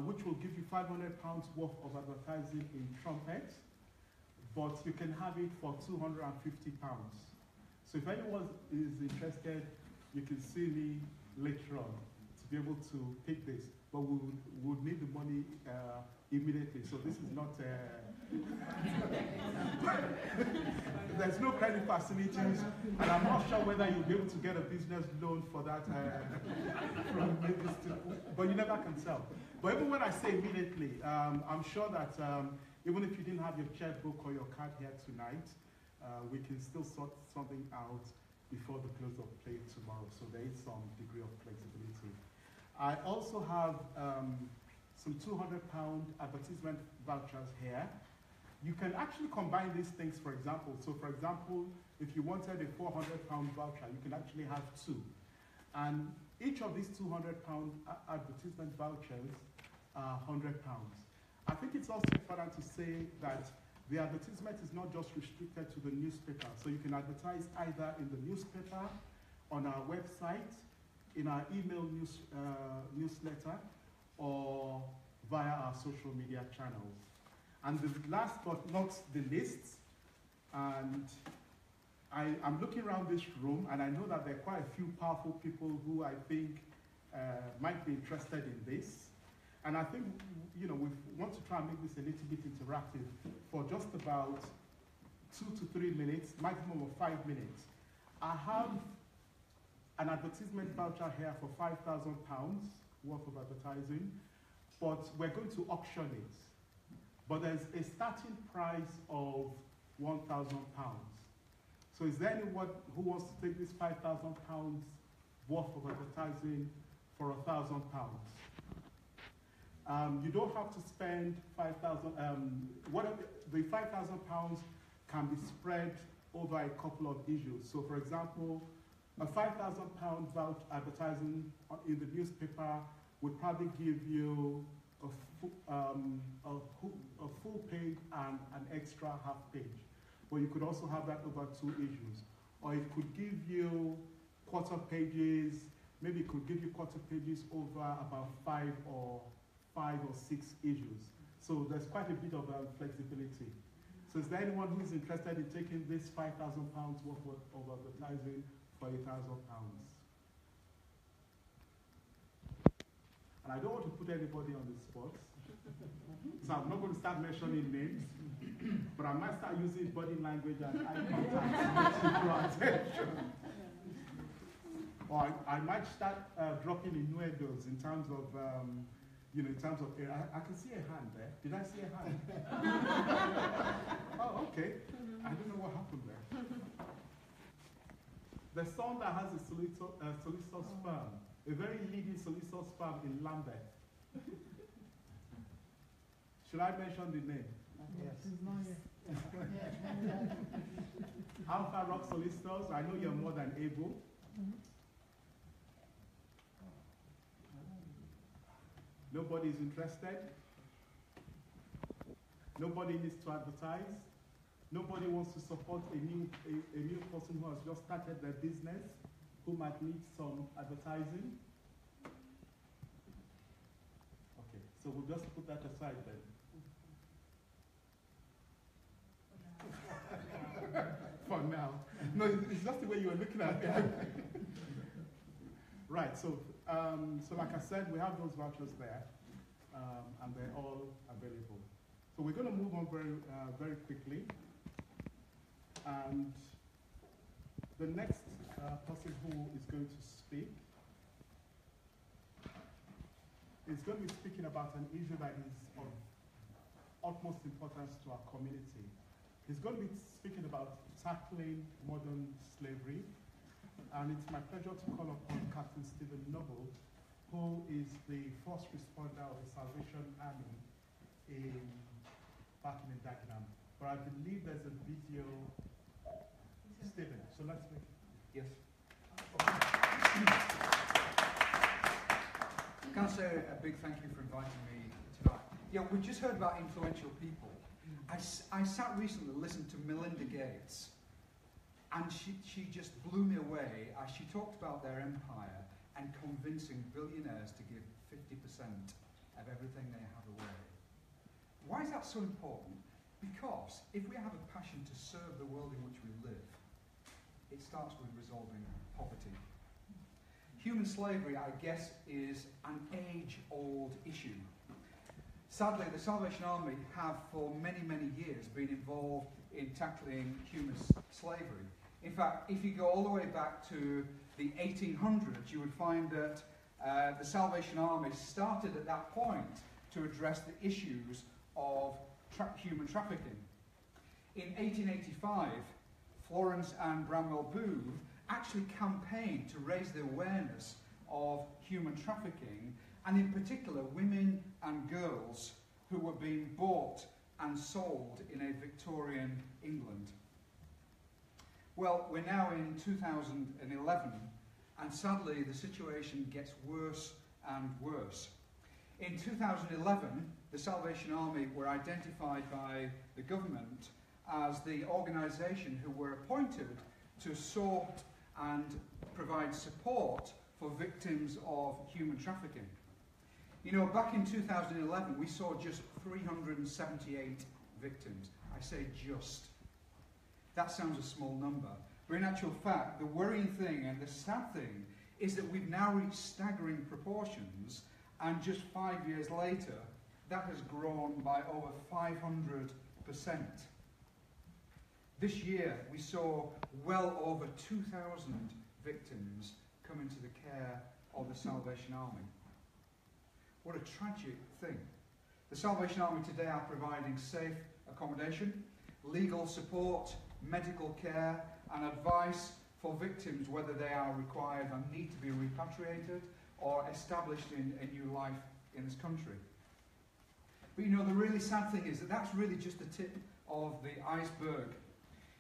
which will give you £500 worth of advertising in Trumpet, but you can have it for £250. So if anyone is interested, you can see me later on to be able to pick this. But we would need the money immediately. So this is not. There's no credit facilities, and I'm not sure whether you'll be able to get a business loan for that. But you never can tell. But even when I say immediately, I'm sure that even if you didn't have your checkbook or your card here tonight, we can still sort something out before the close of play tomorrow. So there is some degree of flexibility. I also have some £200 advertisement vouchers here. You can actually combine these things, for example. So for example, if you wanted a £400 voucher, you can actually have 2. And each of these £200 advertisement vouchers are £100. I think it's also important to say that the advertisement is not just restricted to the newspaper. So you can advertise either in the newspaper, on our website, in our email newsletter, or via our social media channels. And the last but not the least, and I'm looking around this room, and I know that there are quite a few powerful people who I think might be interested in this. And I think, we want to try and make this a little bit interactive for just about 2 to 3 minutes, maximum of 5 minutes. I have an advertisement voucher here for £5,000 worth of advertising, but we're going to auction it. But there's a starting price of £1,000. So is there anyone who wants to take this £5,000 worth of advertising for £1,000? You don't have to spend 5,000. The £5,000 can be spread over a couple of issues. So, for example, a £5,000 advertising in the newspaper would probably give you a full page and an extra half page. But you could also have that over 2 issues. Or it could give you quarter pages. Maybe it could give you quarter pages over about 5 or 6 issues. So there's quite a bit of flexibility. So is there anyone who's interested in taking this £5,000 worth of advertising for £1,000? And I don't want to put anybody on the spot, so I'm not going to start mentioning names, but I might start using body language and eye contact to draw attention. Or I might start dropping innuendos in terms of, in terms of, I can see a hand there. Did I see a hand? Oh, okay. I don't know what happened there. There's someone that has a solicitor's firm, a very leading solicitor's firm in Lambeth. Should I mention the name? Yes. Alpha Rock Solicitors, I know you're more than able. Nobody is interested. Nobody needs to advertise. Nobody wants to support a new person who has just started their business, who might need some advertising. Okay, so we'll just put that aside then. For now. No, it's just the way you were looking at it. Right, so like I said, we have those vouchers there, and they're all available. So we're going to move on very quickly. And the next person who is going to speak is going to be speaking about an issue that is of utmost importance to our community. He's going to be speaking about tackling modern slavery. And it's my pleasure to call upon Captain Stephen Noble, who is the first responder of the Salvation Army back in Dagenham. But I believe there's a video. Stephen, so let's make it. Yes. Can I say a big thank you for inviting me tonight? Yeah, we just heard about influential people. I sat recently and listened to Melinda Gates, and she just blew me away as she talked about their empire and convincing billionaires to give 50% of everything they have away. Why is that so important? Because if we have a passion to serve the world in which we live, it starts with resolving poverty. Human slavery, I guess, is an age-old issue. Sadly, the Salvation Army have for many, many years been involved in tackling human slavery. In fact, if you go all the way back to the 1800s, you would find that the Salvation Army started at that point to address the issues of human trafficking. In 1885, Florence and Bramwell Booth actually campaigned to raise the awareness of human trafficking, and in particular women and girls who were being bought and sold in a Victorian England. Well, we're now in 2011, and sadly the situation gets worse and worse. In 2011, the Salvation Army were identified by the government as the organisation who were appointed to sort and provide support for victims of human trafficking. You know, back in 2011, we saw just 378 victims. I say just. That sounds a small number. But in actual fact, the worrying thing and the sad thing is that we've now reached staggering proportions, and just 5 years later, that has grown by over 500%. This year, we saw well over 2,000 victims come into the care of the Salvation Army. What a tragic thing. The Salvation Army today are providing safe accommodation, legal support, medical care and advice for victims whether they are required and need to be repatriated or established in a new life in this country. But you know, the really sad thing is that that's really just the tip of the iceberg.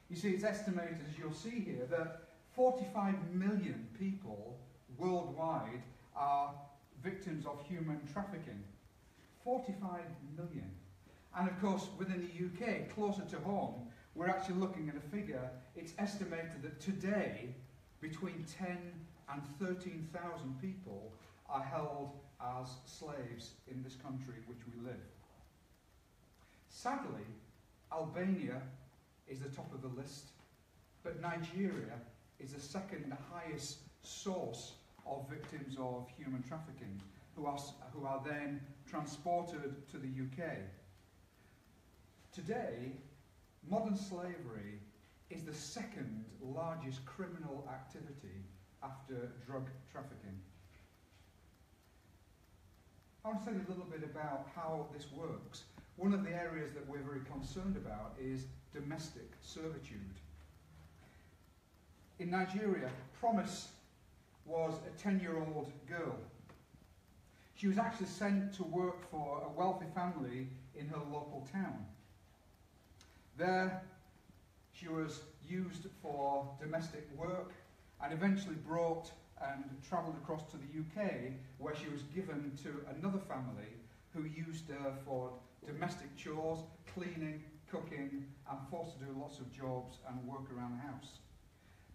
You see, it's estimated, as you'll see here, that 45 million people worldwide are victims of human trafficking. 45 million. And of course, within the UK, closer to home, we're actually looking at a figure. It's estimated that today, between 10 and 13,000 people are held as slaves in this country in which we live. Sadly, Albania is the top of the list, but Nigeria is the second highest source of victims of human trafficking, who are then transported to the UK. Today, modern slavery is the second largest criminal activity after drug trafficking. I want to tell you a little bit about how this works. One of the areas that we're very concerned about is domestic servitude. In Nigeria, Promise was a 10-year-old girl. She was actually sent to work for a wealthy family in her local town. There, she was used for domestic work and eventually brought and travelled across to the UK, where she was given to another family who used her for domestic chores, cleaning, cooking, and forced to do lots of jobs and work around the house.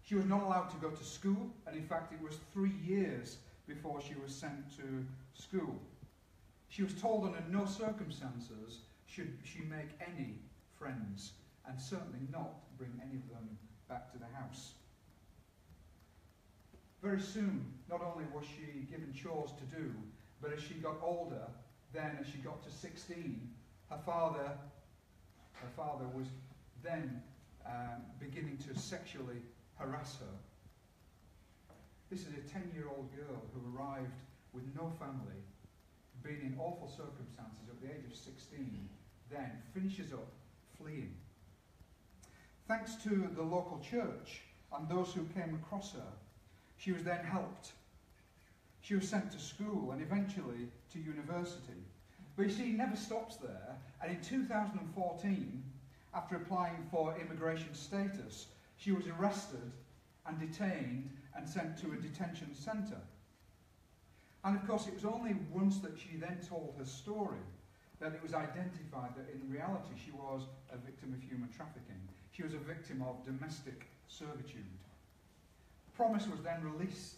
She was not allowed to go to school, and in fact it was 3 years before she was sent to school. She was told under no circumstances should she make any friends, and certainly not bring any of them back to the house. Very soon, not only was she given chores to do, but as she got older, then as she got to 16, her father was then beginning to sexually harass her. This is a 10-year-old girl who arrived with no family, being in awful circumstances at the age of 16, then finishes up fleeing. Thanks to the local church and those who came across her, she was then helped. She was sent to school and eventually to university. But you see, it never stops there. And in 2014, after applying for immigration status, she was arrested and detained and sent to a detention centre. And of course, it was only once that she then told her story that it was identified that in reality she was a victim of human trafficking. She was a victim of domestic servitude. Promise was then released,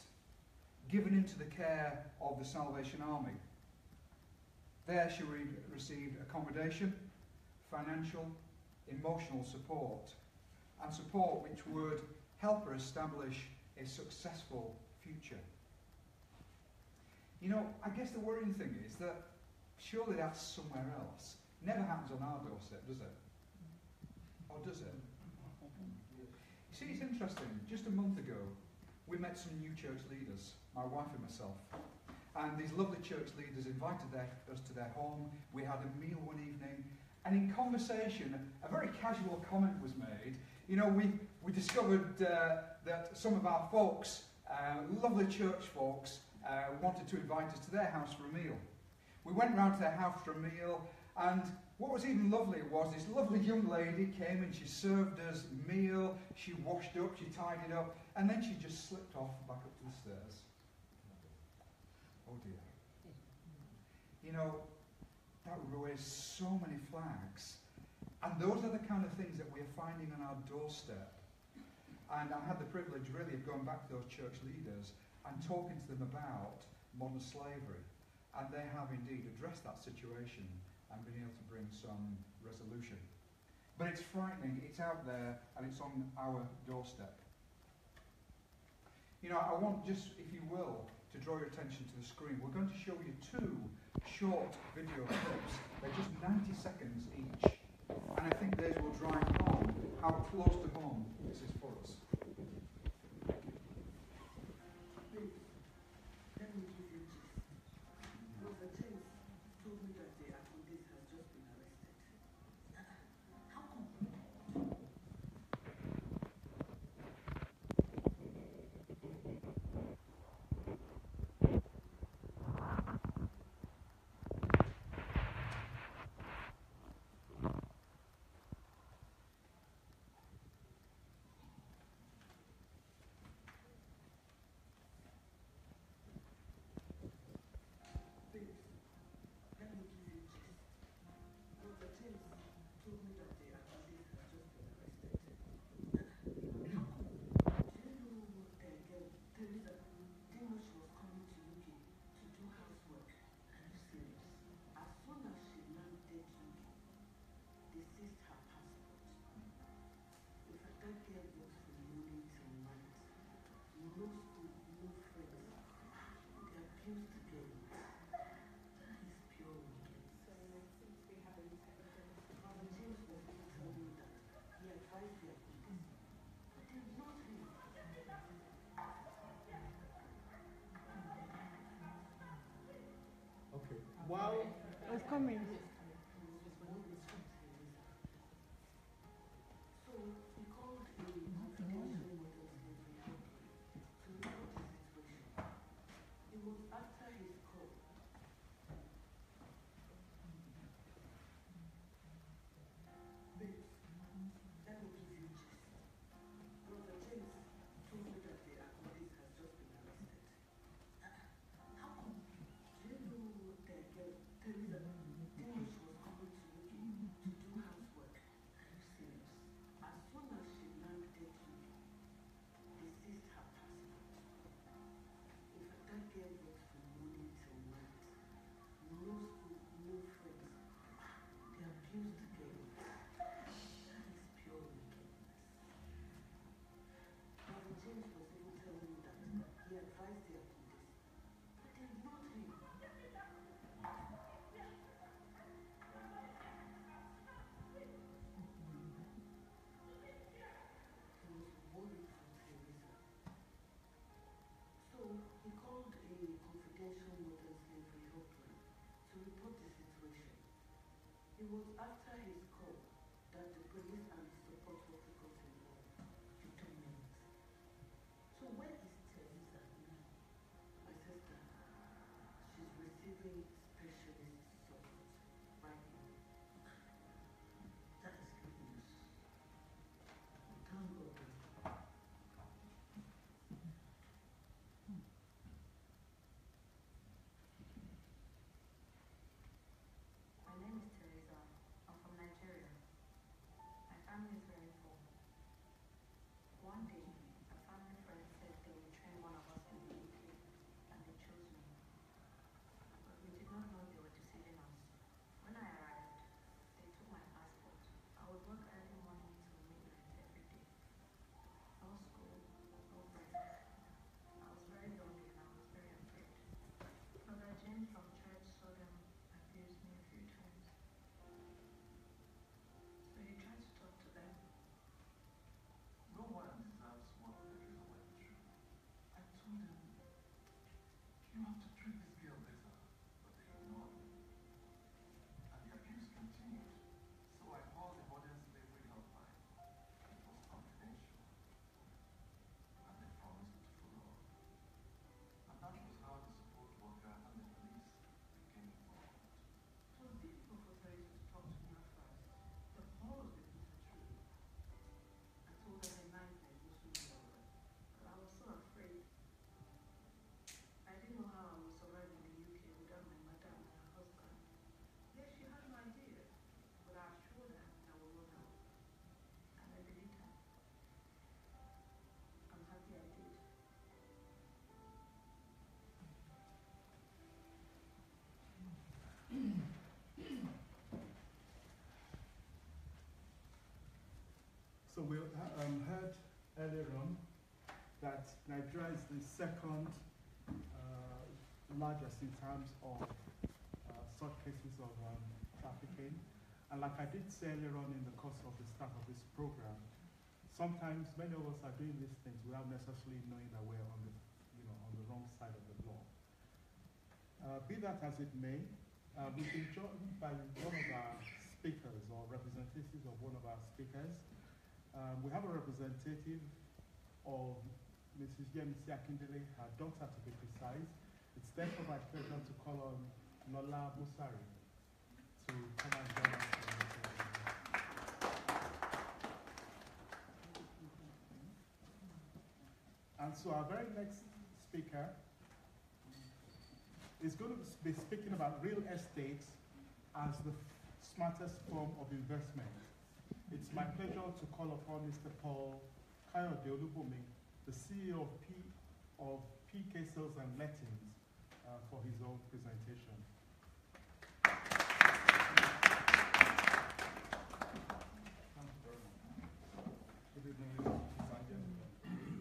given into the care of the Salvation Army. There she received accommodation, financial, emotional support, and support which would help her establish a successful future. You know, I guess the worrying thing is that surely that's somewhere else. It never happens on our doorstep, does it? Or does it? You see, it's interesting. Just a month ago, we met some new church leaders, my wife and myself. And these lovely church leaders invited us to their home. We had a meal one evening. And in conversation, a very casual comment was made. You know, we discovered that some of our folks, lovely church folks, wanted to invite us to their house for a meal. We went round to their house for a meal, and what was even lovely was this lovely young lady came and she served us a meal, she washed up, she tidied up, and then she just slipped off back up to the stairs. Oh dear. You know, that raised so many flags. And those are the kind of things that we're finding on our doorstep. And I had the privilege really of going back to those church leaders and talking to them about modern slavery. And they have indeed addressed that situation and been able to bring some resolution. But it's frightening, it's out there, and it's on our doorstep. You know, I want just, if you will, to draw your attention to the screen. We're going to show you 2 short video clips. They're just 90 seconds each. And I think these will drive home how close to home this is for us. Let me give you this. Brother James told me that they are from this Well, It's coming. It was after his call that the police and the support worker got involved. 15 minutes. So where is Teresa now? My sister, she's receiving specialist support right now. That is good news. Thank God. My name is Teresa. I'm from Nigeria. My family is very poor. One day, a family friend said they would train one of us in the UK, and they chose me. But we did not know they were deceiving us. When I arrived, they took my passport. I would work early morning till midnight every day. No school, no break. I was very lonely and I was very afraid. Brother James from church saw them abuse me a few times. So he tried to talk to them. No one deserves what there is away the truth. I told them, you have to treat this girl better, but they ignored me. And the abuse continued. So I called the modern slavery helpline. It was confidential. And they promised to follow up. And that was how the support worker and the police became involved. It was difficult for Teresa to talk to me at first. The whole of the bitter truth. I told her the nightmare was soon be over. But I was so afraid. I didn't know how I would survive in the UK without my mother and her husband. Yes, she had no idea. But I assured her I will work out. And I believed her. I'm happy I did. So we heard earlier on that Nigeria is the second largest in terms of such cases of trafficking. And like I did say earlier on in the course of the start of this program, sometimes many of us are doing these things without necessarily knowing that we're on the, on the wrong side of the law. Be that as it may, we've been joined by one of our speakers or representatives of one of our speakers. We have a representative of Mrs. Yemisi Akindele, her daughter to be precise. It's therefore my pleasure to call on Lola Musari to come and join us. And so our very next speaker is going to be speaking about real estate as the smartest form of investment. It's my pleasure to call upon Mr. Paul Kayode Olubumi, the CEO of PK Sales and Lettings, for his own presentation. Good evening, ladies and gentlemen.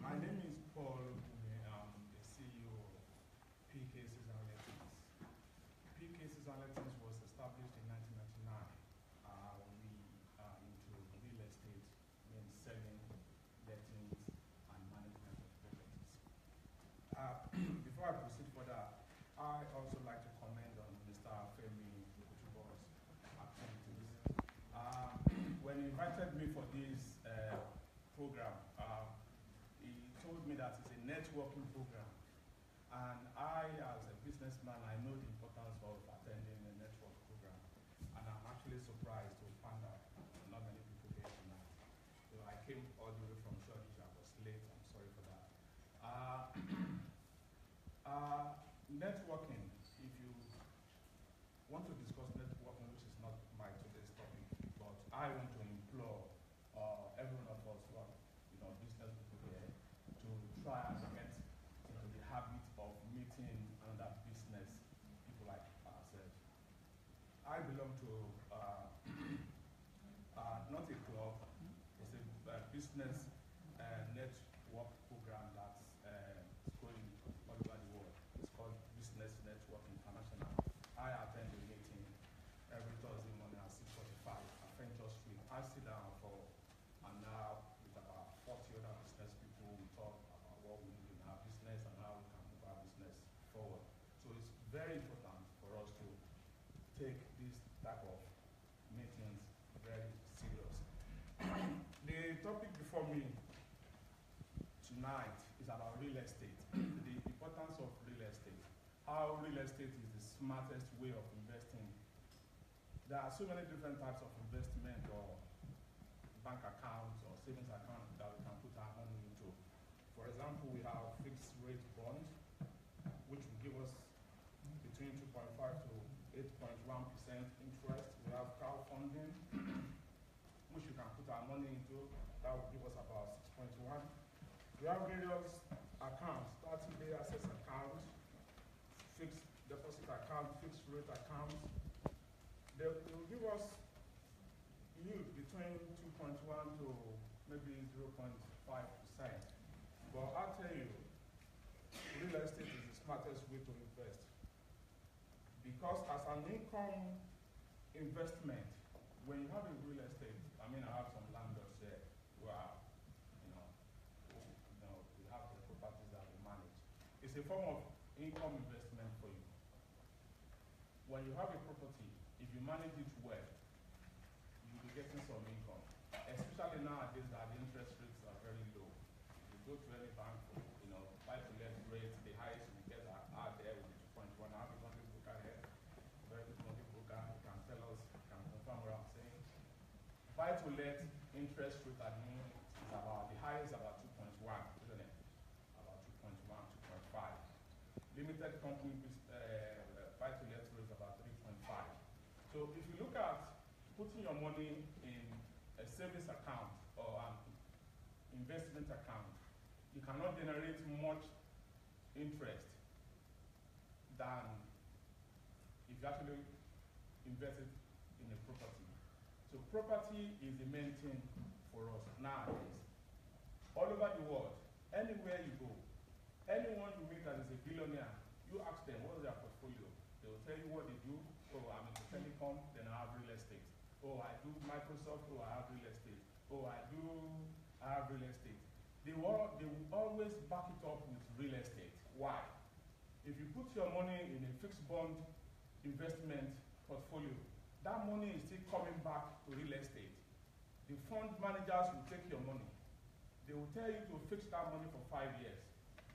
My name is Paul Olubumi. I'm the CEO of PK Sales and Lettings. PK Sales and Lettings was established in 1999 when we are into real estate, means selling, lettings, and management of properties. Before I proceed further, I also like to comment on Mr. when he invited me for this program, he told me that it's a networking program. And I, as a businessman, I know the importance of attending a network program. And I'm actually surprised to find out not many people here tonight. So I came all the way from Shoreditch. I was late. I'm sorry for that. Networking, if you want to discuss networking, which is not my today's topic, but I want to implore every one of us who are business people here to try and get into the habit of meeting other business people like ourselves. I belong to not a club, it's a business network program that's going all over the world. It's called Business Network International. I attend a meeting every Thursday morning at 6:45 at Venture Street. I sit down for an hour with about 40 other business people. We talk about what we need in our business and how we can move our business forward. So it's very important for us to take this type of meetings very serious. The topic before me tonight is about real estate, the importance of real estate, how real estate is the smartest way of investing. There are so many different types of investment or bank accounts or savings accounts that we can put our money into. For example, we have fixed rate bonds, which will give us between 2.5 to 8.1% interest. We have crowdfunding, which we can put our money into. That will give us about 6.1. We have various accounts, 30-day access accounts, fixed deposit account, fixed rate accounts. They will give us yield between 2.1 to maybe 0.5%. But I'll tell you, real estate is the smartest way to invest. Because as an income investment, when you have a real estate, I mean, I have some landlords there who are, we have the properties that we manage. It's a form of income investment for you. When you have a property, if you manage it well, you'll be getting some income. Especially nowadays that the interest rates are very low. If you go to any bank, buy-to-let rate, the highest we get are there with 2.1. I have a money broker here, very good money broker, who can tell us, can confirm what I'm saying. Buy-to-let interest rate at the moment is about, the highest about 2.1, isn't it? About 2.1, 2.5. Limited company buy-to-let rate is about 3.5. So if you look at putting your money in a savings account or an investment account, you cannot generate much interest than if you actually invest it in a property. So property is the main thing for us nowadays. All over the world, anywhere you go, anyone you meet that is a billionaire, you ask them what's their portfolio. They will tell you what they do. Oh, I'm into telecom, then I have real estate. Oh, I do Microsoft, oh, I have real estate. Oh, I have real estate. They will always back it up with real estate. Why? If you put your money in a fixed bond investment portfolio, that money is still coming back to real estate. The fund managers will take your money. They will tell you to fix that money for 5 years.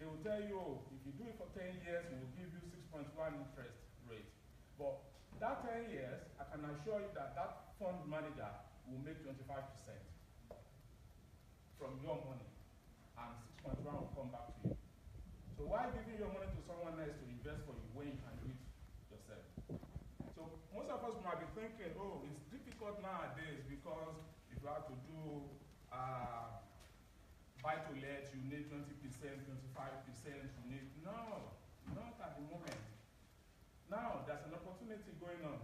They will tell you, oh, if you do it for 10 years, we will give you 6.1 interest rate. But that 10 years, I can assure you that that fund manager will make 25% from your money, and 6.1 will come back to you. So why giving your money to someone else to invest for you when you can do it yourself? So most of us might be thinking, oh, it's difficult nowadays because if you have to do buy-to-let, you need 20%, 25%, you need, no, not at the moment. Now, there's an opportunity going on.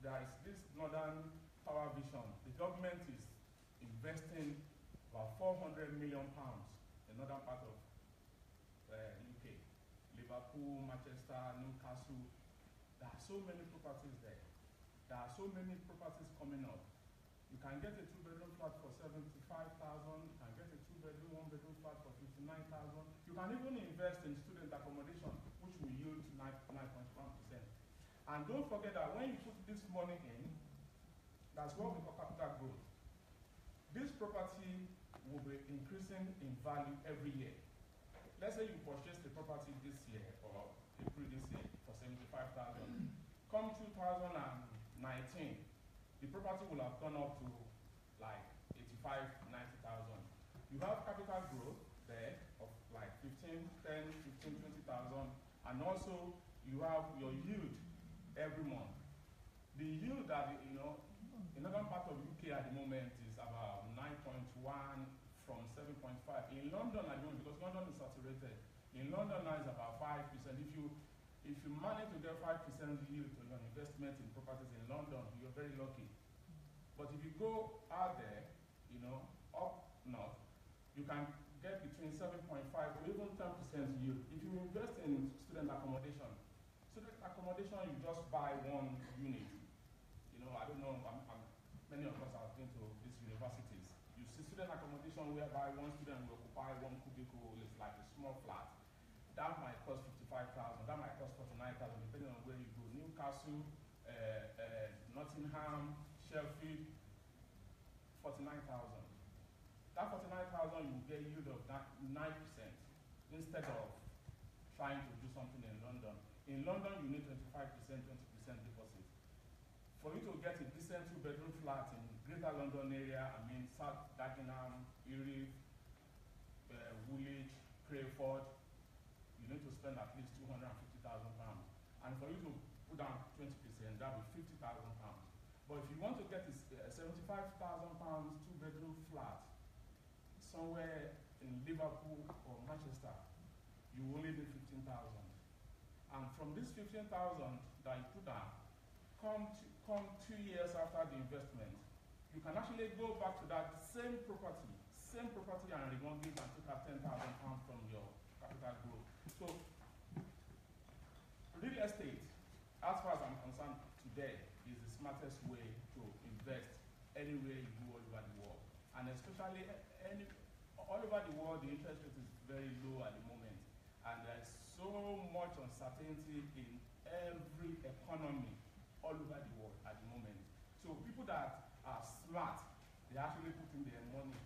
There is this Northern Power Vision. The government is investing about £400 million in northern part of UK. Liverpool, Manchester, Newcastle. There are so many properties there. There are so many properties coming up. You can get a 2-bedroom flat for 75,000. You can get a 2-bedroom, 1-bedroom flat for 59,000. You can even invest in student accommodation, which will yield 9.1%. And don't forget that when you put this money in, that's what we call capital growth. this property will be increasing in value every year. Let's say you purchased the property this year or April this year for 75,000. Come 2019, the property will have gone up to like 85, 90,000. You have capital growth there of like 15, 10, 15, 20,000, and also you have your yield every month. The yield that, in other part of UK at the moment is about 9.1 from 7.5. In London at the moment, because London is saturated, in London now is about 5%. If you manage to get 5% yield on your investment in properties in London, you're very lucky. But if you go out there, up north, you can get between 7.5 or even 10% yield. If you invest in student accommodation, you just buy one unit. I don't know, many of us have been to these universities. You see student accommodation whereby one student will occupy one cubicle, it's like a small flat. That might cost 55,000, that might cost 49,000, depending on where you go. Newcastle, Nottingham, Sheffield, 49,000. That 49,000 you get yield of 9% instead of trying to do something in London. In London, you need 25%, 20% deposit. For you to get a decent two-bedroom flat in Greater London area, South Dagenham, Erie, Woolwich, Crayford, you need to spend at least £250,000. And for you to put down 20%, that will be £50,000. But if you want to get a £75,000 two-bedroom flat somewhere in Liverpool or Manchester, you only need 15,000. And from this 15,000 that you put down, come 2 years after the investment, you can actually go back to that same property and remortgage and take out £10,000 from your capital growth. So, real estate, as far as I'm concerned today, is the smartest way to invest anywhere you go all over the world. And especially all over the world, the interest rate is very low at the moment. And there's so much uncertainty in every economy all over the world at the moment. So people that are smart, they're actually putting their money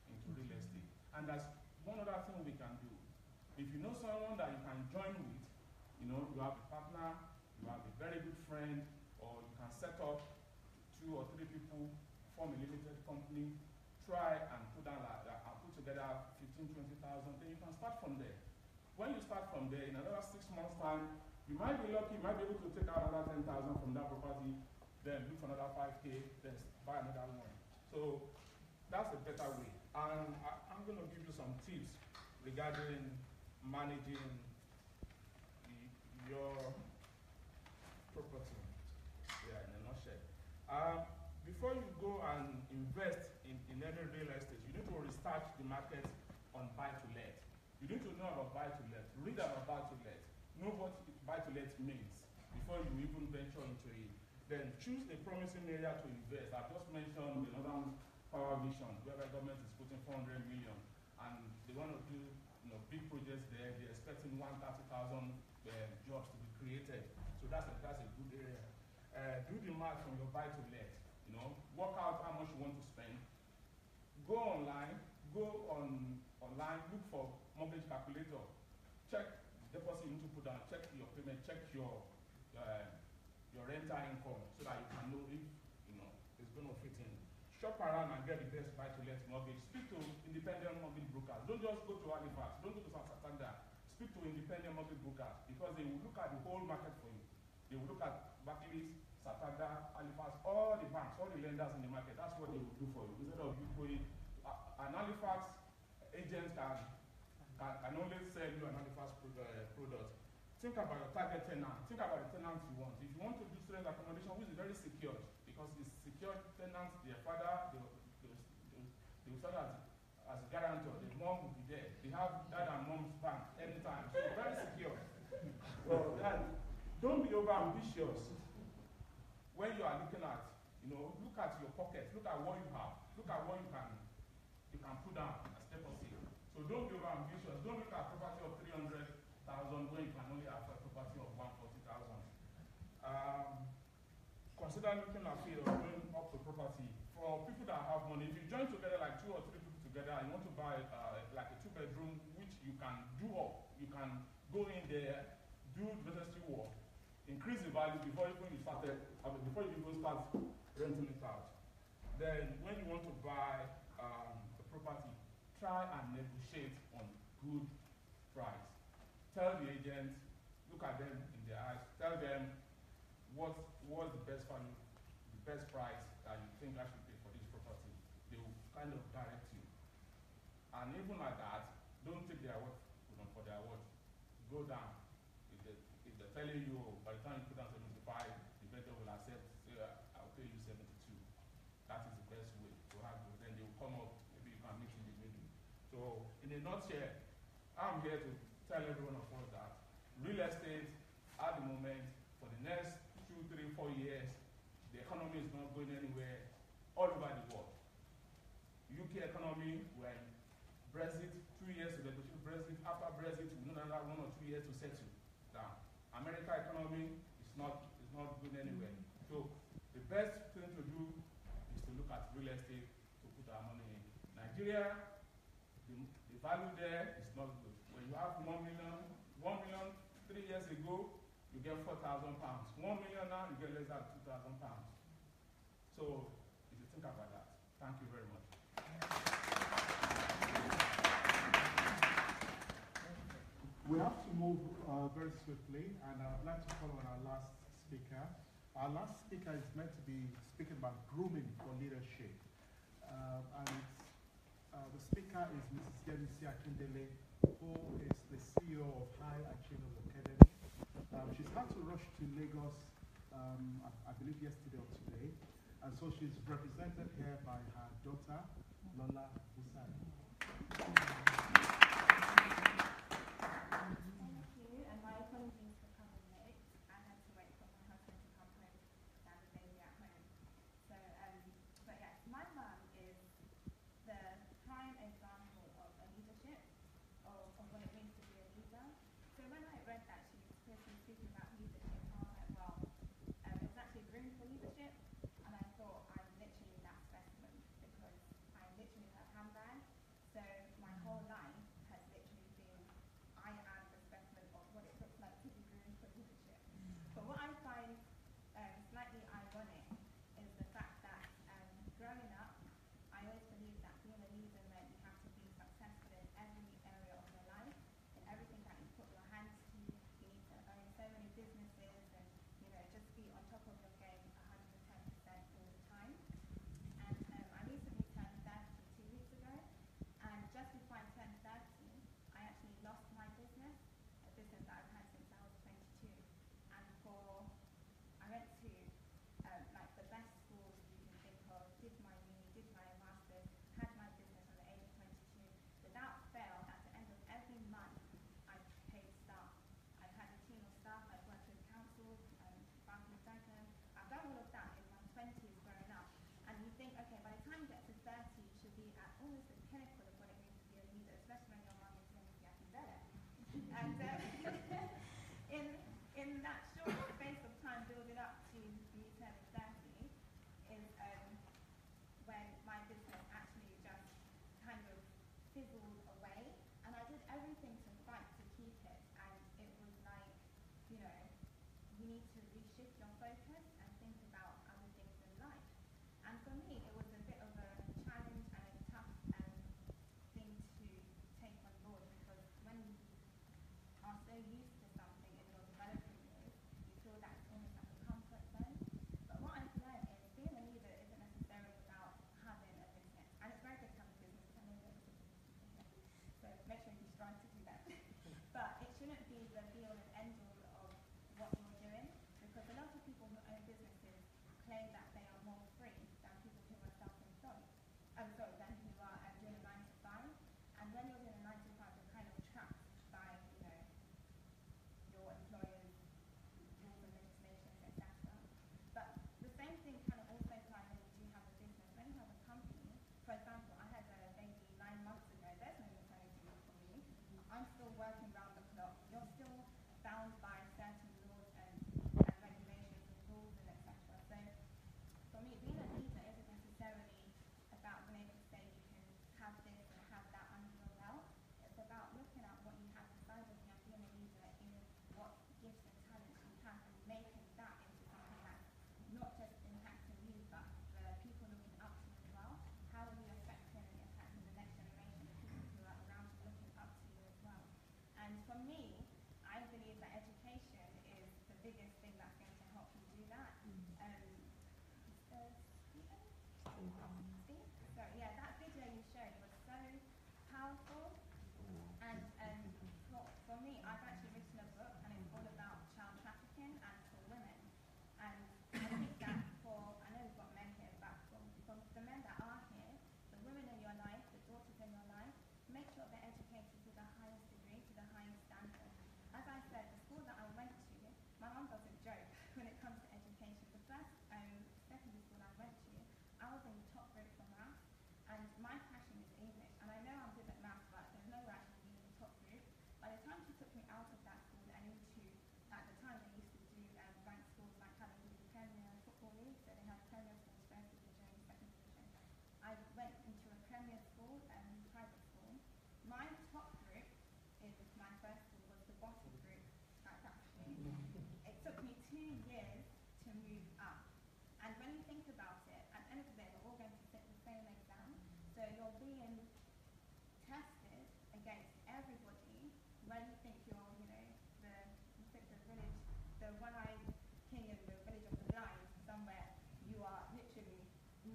into real estate. And that's one other thing we can do. If you know someone that you can join with, you have a partner, you have a very good friend, or you can set up 2 or 3 people, form a limited company, try and put together 15, 20,000, then you can start from there. When you start from there, in another 6 months' time, you might be lucky, you might be able to take out another 10,000 from that property, then look for another 5K, then buy another one. So that's a better way. And I'm going to give you some tips regarding managing your property. Yeah, in a nutshell. Before you go and invest in any real estate, you need to research the market on buy-to-let. You need to know about buy-to-let. Read about buy-to-let. Know what buy-to-let means before you even venture into it. Then choose a promising area to invest. I've just mentioned the Northern Power Vision, where the government is putting 400 million, and they want to do big projects there. They're expecting 130,000 jobs to be created. So that's a good area. Do the math from your buy-to-let. Work out how much you want to spend. Go online. Look for mortgage calculator. Check the deposit you need to put down. Check your payment. Check your rental income so that you can know if it's going to fit in. Shop around and get the best buy-to-let mortgage. Speak to independent mortgage brokers. Don't just go to Halifax. Don't go to Santander. Speak to independent mortgage brokers because they will look at the whole market for you. They will look at Barclays, Santander, Halifax, all the banks, all the lenders in the market. That's what they will do for you. Instead of you going, an Halifax agent can only sell you an Halifax product. Think about your target tenant. Think about the tenants you want. If you want to do student accommodation, which is very secure, because the secure tenants, their father, they will serve as a guarantor. The mom will be there. They have dad and mom's bank anytime. So very secure. Well, don't be over ambitious. When you are looking at, look at your pocket, look at what you have, look at what you can put down as deposit. So don't be over ambitious. Don't look at property of 300,000 when you can only afford property of 140,000. Consider looking at it or going up to property for people that have money, if you join together like 2 or 3 people together and you want to buy like a 2-bedroom, which you can do up, you can go in there, do the necessary work, increase the value before even you started, before you even start renting it out. Then when you want to buy a property, try and negotiate on good price. Tell the agent, look at them in their eyes, tell them what's the best value, the best price that you think I should pay for this property. They will kind of direct you. And even like that, don't take their word for their word. Go down. If they're telling you, oh, by the time you put down 75, the vendor will accept, say, I'll pay you 72. That is the best way to have it. Then they will come up, maybe you can meet in the middle. So, in a nutshell, I'm here to tell everyone of us that real estate, at the moment, for the next 2, 3, 4 years, the economy is not going anywhere all over the world. UK economy, when Brexit, 2 years to negotiate Brexit. After Brexit, we need another 1 or 2 years to settle down. America economy is not going anywhere. So the best thing to do is to look at real estate to put our money in. Nigeria, the value there is not good. When you have 1 million 3 years ago, you get £4,000. 1 million now, you get less than £2,000. So if you think about that, thank you very much. We have to move very swiftly, and I'd like to call on our last speaker. Our last speaker is meant to be speaking about grooming for leadership. And the speaker is Mrs. Yemisi Akindele, who is the CEO of High Achievers Academy. She's had to rush to Lagos, I believe yesterday or today, and so she's represented here by her daughter, Lola Busari. For me, being a leader So yeah, that video you showed was so powerful, and for me, I've actually written a book, and it's all about child trafficking and for women. And I think that I know we've got men here, but for the men that are here, the women in your life, the daughters in your life, make sure they're educated to the highest degree, to the highest standard. As I said, the school that I went to, my mum doesn't joke when it comes to education. The first secondary school I went to, I was in the top group for maths, and my passion is English, and I know I'm good at maths, but there's no way I should be in the top group. By the time she took me out of that school and into, at the time they used to do ranked schools like how they do the Premier Football League, so they have Premier schools, first division, second division. I went into a Premier school, private school. My top group in my first school was the bottom group at that school. It took me 2 years to move up. And when you think about it, at the end of the day, we're all going to sit the same exam. So you're being tested against everybody. Where you think you're, the village, the one-eyed king in the village of the blind, somewhere you are literally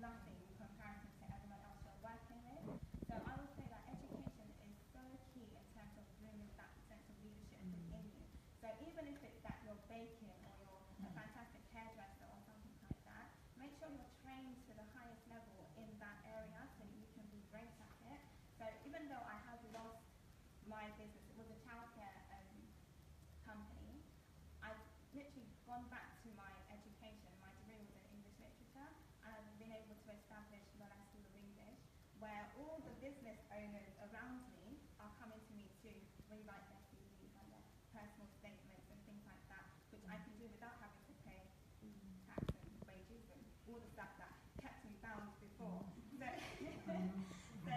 nothing in comparison to everyone else you're working with. So I would say that education is so key in terms of bringing that sense of leadership within you. So even if it's that you're baking or you're a fantastic hairdresser or something like that, make sure you're trained to the highest level in that area so you can be great at it. So even though I have lost my business, it was a childcare company, I've literally gone back to my education. My degree was in English literature, and I've been able to establish London School of English, where all the business owners around me are coming to me to rewrite their CVs and their personal statements and things like that, which I can do without having to pay tax and wages and all the stuff that kept me bound before. So, so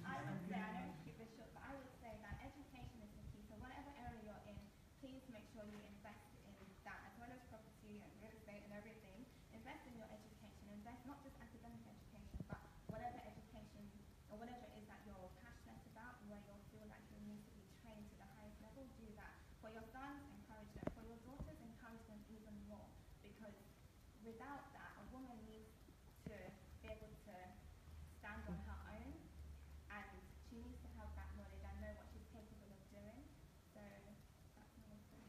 I would say, I know to keep this short, but I would say that education is the key. So whatever area you're in, please make sure you invest in that, as well as property and real estate and everything. Invest in your education. Invest not just academic education, but whatever education or whatever it is that you're passionate about, where you feel like you need to be trained to the highest level, do that. For your sons, encourage them. For your daughters, encourage them even more. Because without that, a woman needs to be able to stand on her own, and she needs to have that knowledge and know what she's capable of doing. So that's my thing.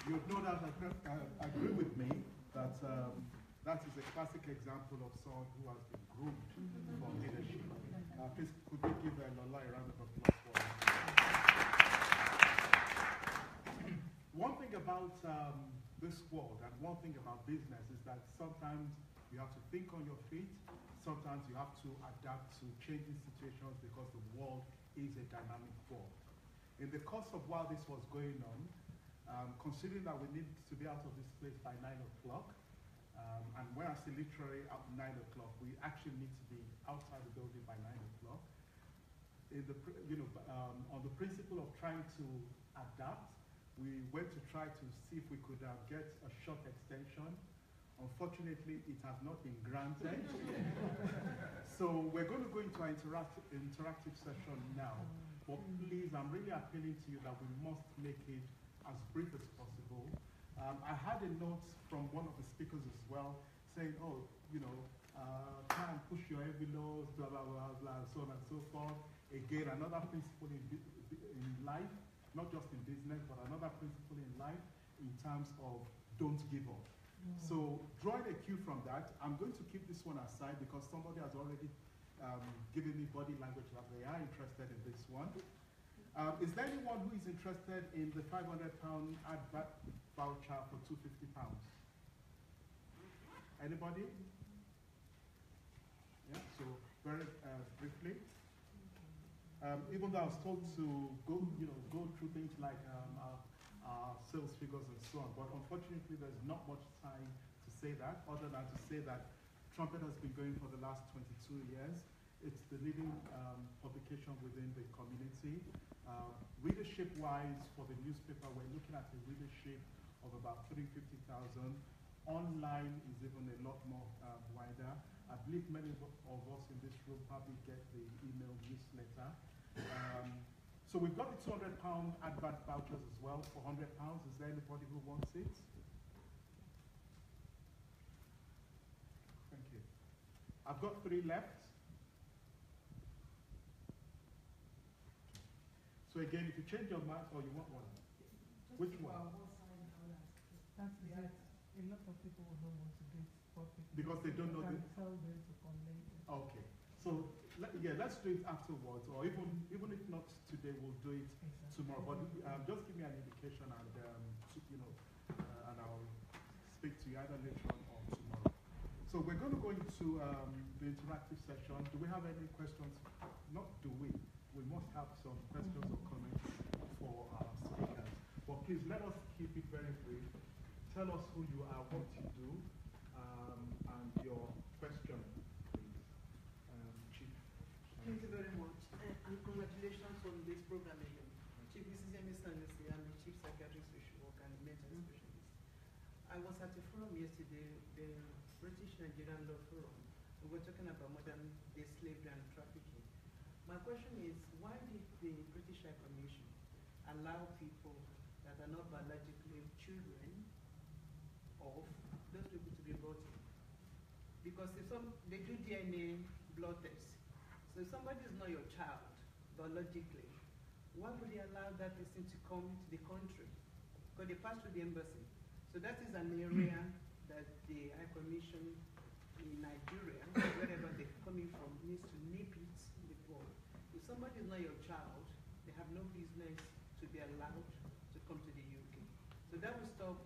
You've no doubt agree with me that that is a classic example of someone who has been groomed for leadership. Please, could we give Lola a round of applause for her? One thing about this world and one thing about business is that sometimes you have to think on your feet, sometimes you have to adapt to changing situations because the world is a dynamic world. In the course of while this was going on, considering that we need to be out of this place by 9 o'clock, and when I say literally at 9 o'clock, we actually need to be outside the building by 9 o'clock. On the principle of trying to adapt, we went to try to see if we could get a short extension. Unfortunately, it has not been granted. So we're going to go into our interactive session now. But please, I'm really appealing to you that we must make it as brief as possible. I had a note from one of the speakers as well, saying, try and push your envelopes, blah, blah, blah, blah, so on and so forth. Again, another principle in life, not just in business, but another principle in life in terms of don't give up. So drawing a cue from that, I'm going to keep this one aside because somebody has already given me body language that they are interested in this one. Is there anyone who is interested in the £500 advert voucher for £250? Anybody? Yeah, so very briefly. Even though I was told to go through things like our sales figures and so on, but unfortunately there's not much time to say that, other than to say that Trumpet has been going for the last 22 years. It's the leading publication within the community. Readership-wise, for the newspaper, we're looking at a readership of about 350,000. Online is even a lot more wider. I believe many of us in this room probably get the email newsletter. So we've got the £200 advert vouchers as well for £100. Is there anybody who wants it? I've got 3 left. So again, if you change your mind or you want one, which one? That's it. A lot of people will not want to do it perfectly. Because they don't know the. Tell them to come later. Okay. So let's do it afterwards, or even if not today, we'll do it tomorrow. But just give me an indication, and and I'll speak to you either later on or tomorrow. So we're going to go into the interactive session. Do we have any questions? Not do we. We must have some questions or comments for our speakers. But please let us keep it very brief. Tell us who you are, what you do, and your question, please. Chief. Thank you very much. And congratulations on this program again. Chief, this is Ms. Sanusi. I'm the Chief Psychiatrist Social Worker and Mental Specialist. I was at a forum yesterday, the British Nigerian Law Forum. We were talking about modern day slavery and trafficking. My question is, why did the British High Commission allow people that are not biologically children of those people to be brought in? Because if they do DNA blood tests. So if somebody is not your child biologically, why would they allow that person to come to the country? Because they pass through the embassy. So that is an area that the High Commission in Nigeria, wherever they're coming from, needs to nip it in the bud. If somebody is not your child, they have no business to be allowed to come to the UK. So that will stop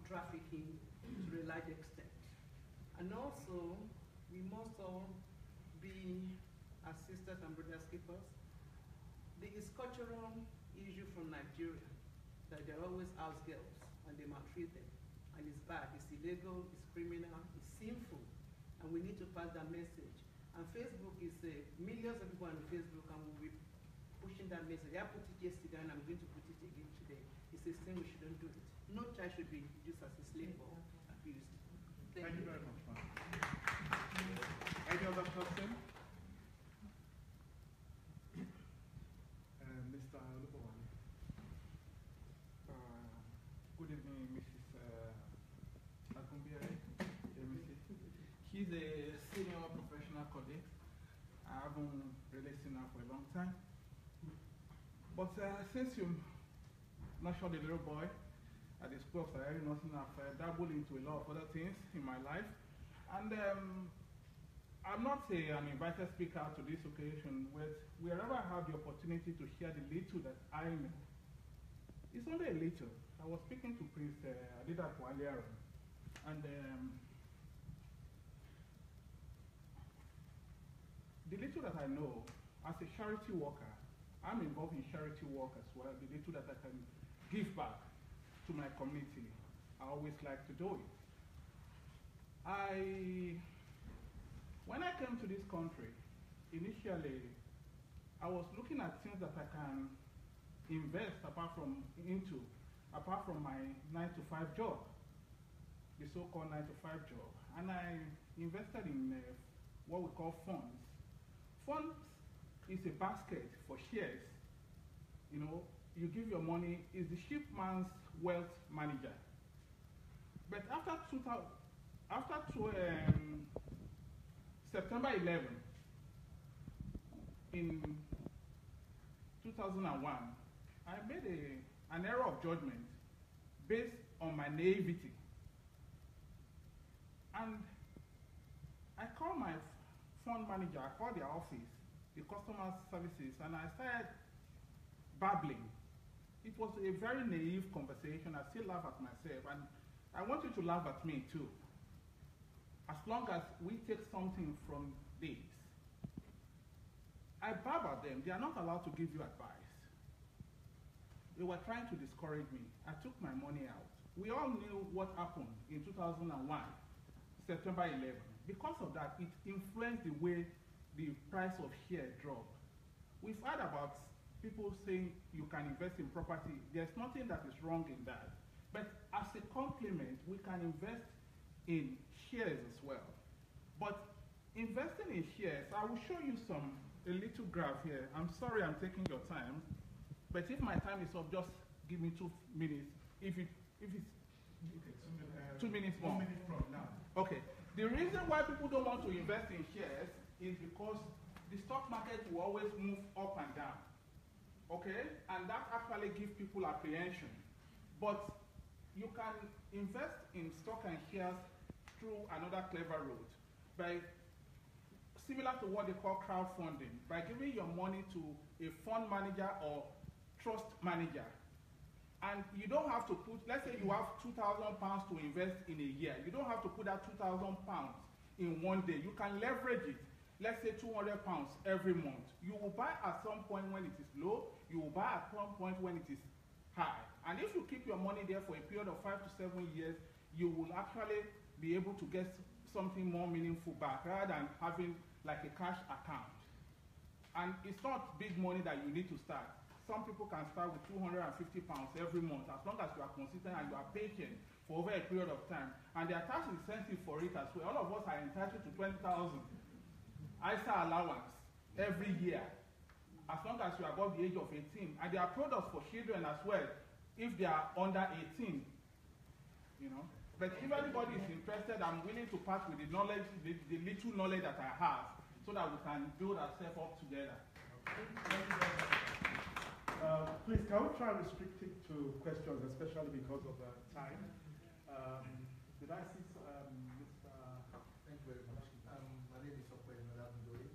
trafficking to a large extent. And also, we must all be as sisters and brothers keepers. There is cultural issue from Nigeria that they're always house girls and they maltreat them. And it's bad, it's illegal, it's criminal, it's sinful. And we need to pass that message. And Facebook is millions of people on Facebook, and we'll be pushing that message. I put it yesterday and I'm going to put it again today. It's a sin, we shouldn't do it. No child should be used as a slave or abused. Thank you very much, ma'am. Any other question? Mr. Olubowale. Good evening, Mrs. Akumbiare. She's a senior professional colleague. I haven't really seen her for a long time. But since you nurtured a little boy at the School of Psychiatry Nursing, I've dabbled into a lot of other things in my life. And I'm not an invited speaker to this occasion, but wherever I have the opportunity to share the little that I know, it's only a little. I was speaking to Prince Adidapo earlier on, and the little that I know, as a charity worker, I'm involved in charity work as well. The little that I can give back to my community, I always like to do it. When I came to this country, initially, I was looking at things that I can invest apart from my 9-to-5 job, the so-called 9-to-5 job. And I invested in what we call funds. Funds is a basket for shares. You know, you give your money, is the shipman's wealth manager. But after September 11, in 2001, I made an error of judgment based on my naivety. And I called my fund manager, I called their office, the customer services, and I started babbling. It was a very naive conversation. I still laugh at myself, and I want you to laugh at me too. As long as we take something from this. I babbled them. They are not allowed to give you advice. They were trying to discourage me. I took my money out. We all knew what happened in 2001, September 11. Because of that, it influenced the way the price of share dropped. We've heard about people saying you can invest in property. There's nothing that is wrong in that. But as a complement, we can invest in shares as well. But investing in shares, I will show you a little graph here. I'm sorry I'm taking your time, but if my time is up, just give me 2 minutes. If it's okay, 2 minutes more. 1 minute from now. Okay. The reason why people don't want to invest in shares is because the stock market will always move up and down. Okay? And that actually gives people apprehension. But you can invest in stock and shares through another clever route, by similar to what they call crowdfunding, by giving your money to a fund manager or trust manager. And you don't have to put, let's say you have £2,000 to invest in a year. You don't have to put that £2,000 in one day. You can leverage it, let's say £200 every month. You will buy at some point when it is low, you will buy at some point when it is high. And if you keep your money there for a period of 5 to 7 years, you will actually be able to get something more meaningful back rather than having like a cash account. And it's not big money that you need to start. Some people can start with £250 every month as long as you are consistent and you are patient for over a period of time. And there are tax incentives for it as well. All of us are entitled to 20,000 ISA allowance every year as long as you are above the age of 18. And there are products for children as well if they are under 18. You know? But if anybody is interested, I'm willing to part with the knowledge, the little knowledge that I have, so that we can build ourselves up together. Please, can we try and restrict it to questions, especially because of time? Did I see Mr. Thank you very much. My name is Okwe Nolabundori.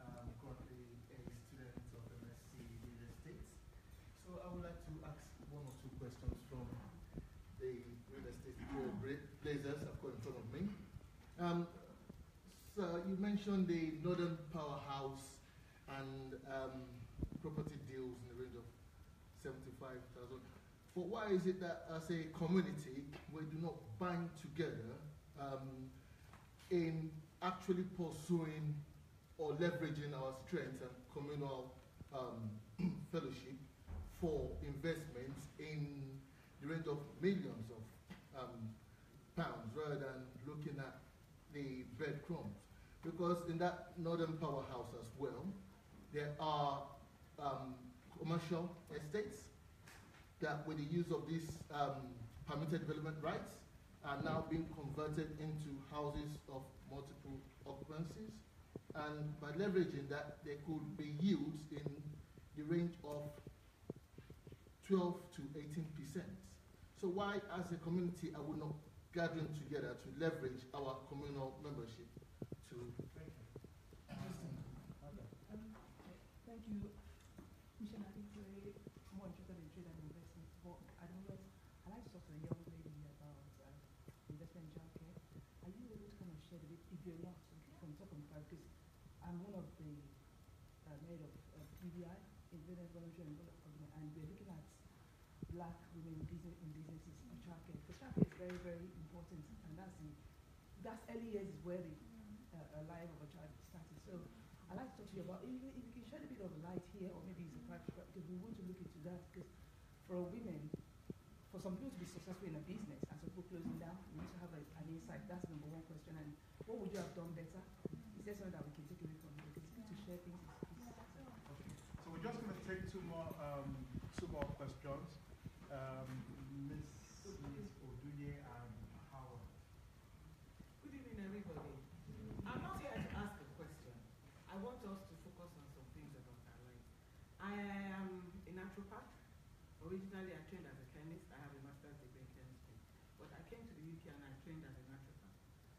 I'm currently a student of MSc Real Estate. So I would like to ask one or two questions from the real estate blazers I've got in front of me. So you mentioned the Northern Powerhouse and property deals in the range of 75,000. But why is it that as a community we do not bind together in actually pursuing or leveraging our strengths and communal fellowship for investments in the range of millions of pounds rather than looking at the breadcrumbs? Because in that Northern Powerhouse as well, there are commercial estates that with the use of these permitted development rights are now being converted into houses of multiple occupancies. And by leveraging that, there could be yields in the range of 12 to 18%. So why, as a community, are we not gathering together to leverage our communal membership to... Thank you. Commissioner, I think you're more interested in trade and investment, but I don't know. I'd like to talk to a young lady about investment in childcare. Are you able to kind of share a bit, if you're not, from top of the because I'm one of the head of PBI, Independent Voluntary and Organization, and we're looking at black women in businesses in childcare. Because childcare is very, very important, and that's early years is where the life of a child started. So I'd like to talk to you about, if you can shed a bit of light here, or maybe it's a practical, because we want to look into that, because for women, for some people to be successful in a business and some people closing down, we need to have an insight. That's number one question. And what would you have done better? Is there something that we can take away from you? Because it's good to share things. Okay. So we're just going to take two more questions. Ms. Oduye and Howard. Good evening, everybody. I'm not here to ask a question. I want us to focus on some things about our lives. I am a naturopath. Originally, I trained as a chemist. I have a master's degree in chemistry. But I came to the UK and I trained as a naturopath.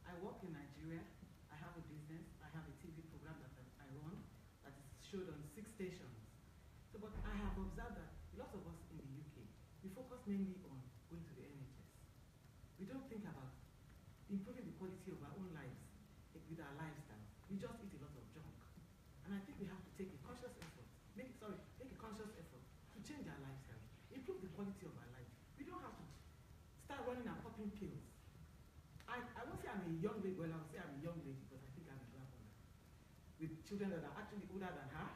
I work in Nigeria. I have a business. I have a TV program that I run that is showed on 6 stations. So, but I have observed that lots of us in the UK, we focus mainly on going to the NHS. We don't think about improving the quality of our own lives with our lifestyle. We just eat a lot of junk. And I think we have to take a conscious effort, make a conscious effort to change our lifestyle, improve the quality of our life. We don't have to start running and popping pills. I won't say I'm a young lady, well, I'll say I'm a young lady, but I think I'm a grandmother with children that are actually older than her.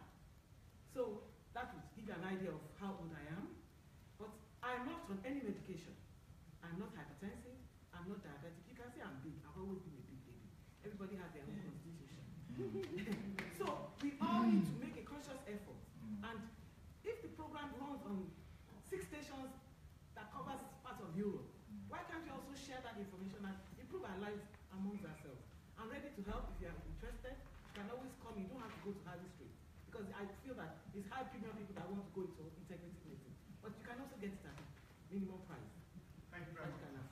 So that would give you an idea of how old I am. But I'm not on any medication. I'm not hypertensive. I'm not diabetic. You can say I'm big. I've always been a big lady. Everybody has their own constitution. So we all need to make a conscious effort. And if the program runs on 6 stations that covers parts of Europe, why can't we also share that information and improve our lives and amongst ourselves. I'm ready to help if you are interested. You can always come. You don't have to go to Harley Street because I feel that it's high premium people that want to go into integrity meeting. But you can also get it at minimum price. Thank you very much.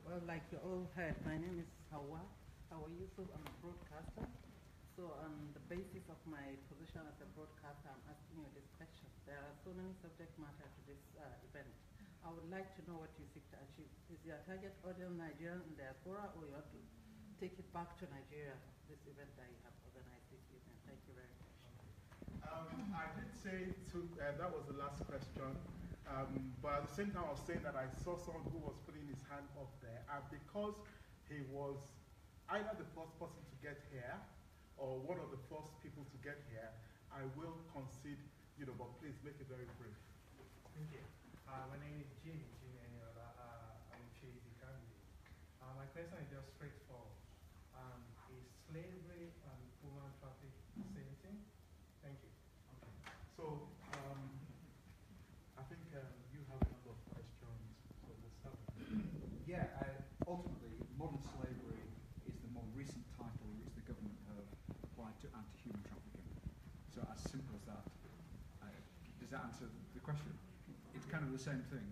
Well, like you all heard, my name is Hawa Yusuf. I'm a broadcaster. So on the basis of my position as a broadcaster, I'm asking you this question. There are so many subject matter to this event. I would like to know what you seek to achieve. Is your target audience Nigerian in diaspora, or you have to take it back to Nigeria, this event that you have organized this evening? Thank you very much. I did say that was the last question, but at the same time I was saying that I saw someone who was putting his hand up there, and because he was either the first person to get here or one of the first people to get here, I will concede, but please make it very brief. Thank you. My name is Jimmy Eniola. I'm a PhD candidate. My question is just straightforward. Is slavery and human trafficking the same thing? Thank you. Okay. So, I think you have a number of questions, so we'll start with you. Yeah, ultimately, modern slavery is the more recent title which the government have applied to anti-human trafficking. So as simple as that. Does that answer the question? It's kind of the same thing.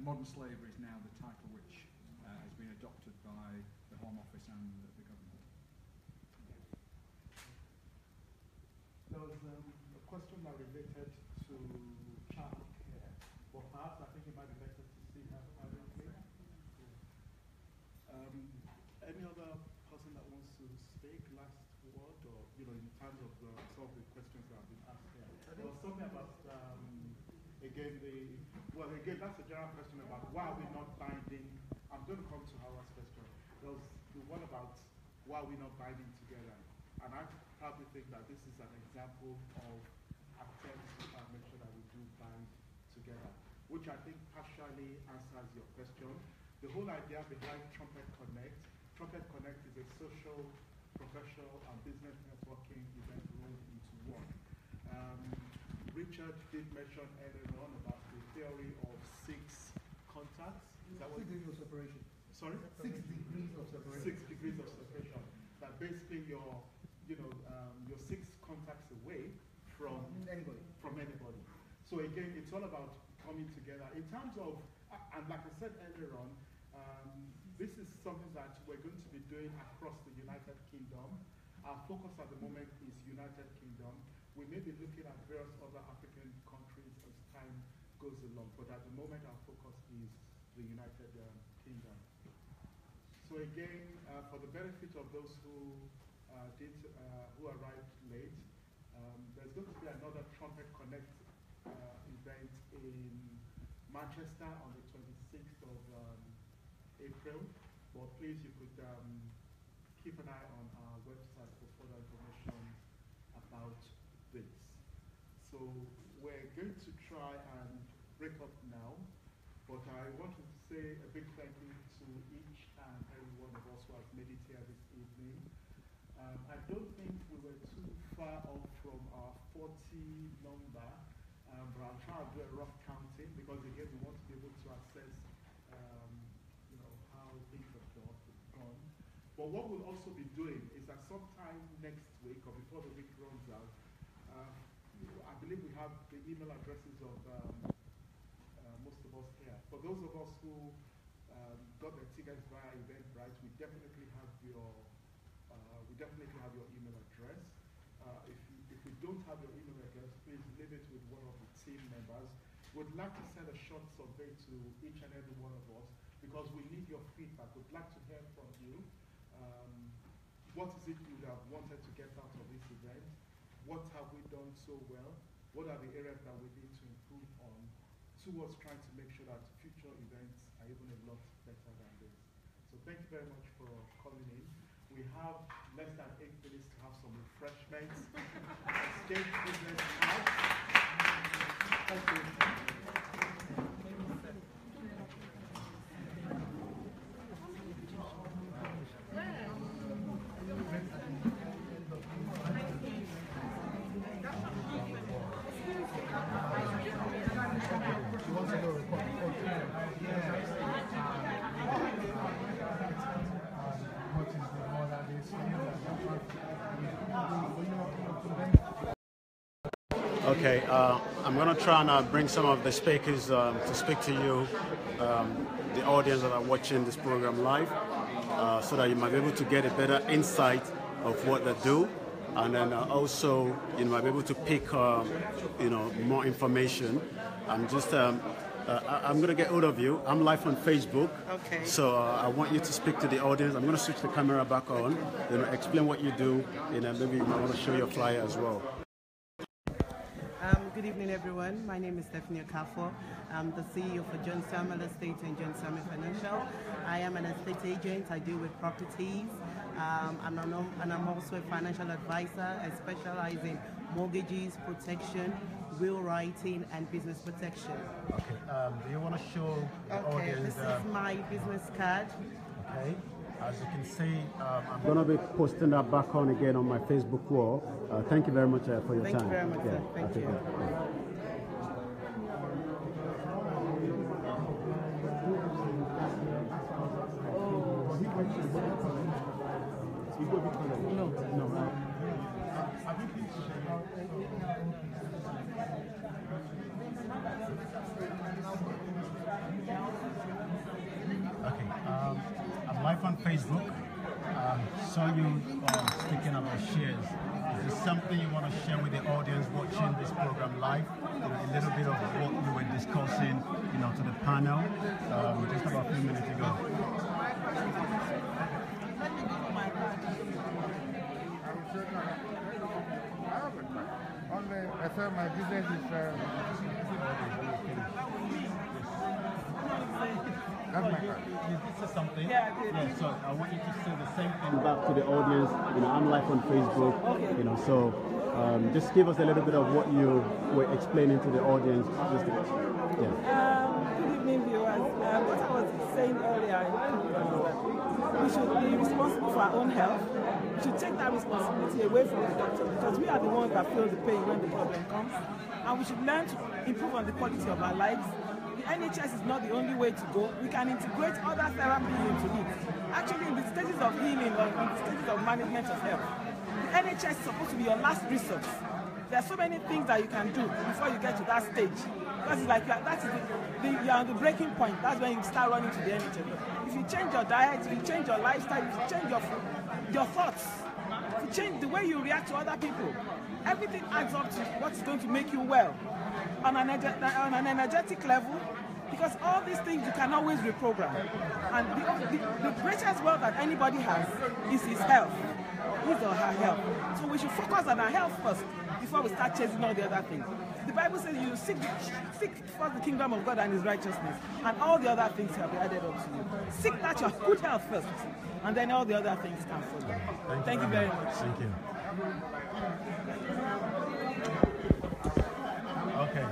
Modern slavery is now the title which has been adopted by the Home Office and the government. There was a question that related to child care, but perhaps I think it might be better to see her privately. Any other person that wants to speak, last word, or in terms of some of the questions that have been asked here? There was something about again that's a general question about why are we not binding. I'm going to come to Howard's question. There was the one about why are we not binding together, and I probably think that this is an example of attempts to make sure that we do bind together, which I think partially answers your question. The whole idea behind Trumpet Connect is a social, professional, and business networking event rolled into one. Richard did mention earlier on about the theory of 6 contacts. Is that 6 degrees of separation. Sorry? 6 degrees of separation. 6 degrees of separation. That basically you're 6 contacts away from anybody. So again, it's all about coming together. In terms of, and like I said earlier on, this is something that we're going to be doing across the United Kingdom. Our focus at the moment is United Kingdom. We may be looking at various other African countries as time goes along, but at the moment our focus is the United Kingdom. So again, for the benefit of those who arrived late, there's going to be another Trumpet Connect event in Manchester on the 26th of April, but please you could keep an eye on our website for further information about this. So we're going to try and break up now, but I want to say a big thank you to each and every one of us who has made it here this evening. I don't think we were too far off from our 40 number, but I'll try and do a rough counting because again we want to be able to assess how things have gone. But what we'll also be doing is that sometime next week or before the week runs out, I believe we have the email addresses of most of us here. For those of us who got their tickets via Eventbrite, we definitely have your email address. If we don't have your email address, please leave it with one of the team members. We'd like to send a short survey to each and every one of us because we need your feedback. We'd like to hear from you. What is it you would have wanted to get out of this event? What have we done so well? What are the areas that we need to improve on towards trying to make sure that future events are even a lot better than this? So thank you very much for coming in. We have less than 8 minutes to have some refreshments. Stage business out. Thank you. She wants to go record. Okay, I'm going to try and bring some of the speakers to speak to you, the audience that are watching this program live, so that you might be able to get a better insight of what they do, and then also you might be able to pick, more information. I'm going to get hold of you. I'm live on Facebook, Okay. so I want you to speak to the audience. I'm going to switch the camera back on, explain what you do, maybe you might want to show your flyer as well. Good evening, everyone. My name is Stephanie Okafor. I'm the CEO for John Samuel Estate and John Samuel Financial. I am an estate agent. I deal with properties, and I'm also a financial advisor. I specialize in mortgages, protection, will writing, and business protection. Okay. Do you want to show the audience? This is my business card. Okay. As you can see, I'm going to be posting that back on again on my Facebook wall. Thank you very much for your time. Thank you very much, sir. Thank you. Okay, I'm live on Facebook. Saw you speaking about shares. Is there something you want to share with the audience watching this program live? A little bit of what you were discussing, to the panel just about a few minutes ago. I thought my business is that's my card. This is something. Yeah, so I want you to say the same thing back to the audience. I'm live on Facebook. So just give us a little bit of what you were explaining to the audience. Good evening, viewers. What I was saying earlier, we should be responsible for our own health. We should take that responsibility away from the doctor, because we are the ones that feel the pain when the problem comes. And we should learn to improve on the quality of our lives. The NHS is not the only way to go. We can integrate other therapies into it. Actually, in the stages of healing or in the stages of management of health, the NHS is supposed to be your last resource. There are so many things that you can do before you get to that stage. Because it's like you're on the breaking point. That's when you start running to the NHS. If you change your diet, if you change your lifestyle, if you change your thoughts, if you change the way you react to other people, everything adds up to what's going to make you well. On an energetic level, because all these things you can always reprogram. And the greatest wealth that anybody has is his health, his or her health. So we should focus on our health first before we start chasing all the other things. The Bible says you seek first the kingdom of God and his righteousness, and all the other things shall be added up to you. Seek that your good health first, and then all the other things can follow. Thank you very much. Thank you. Okay.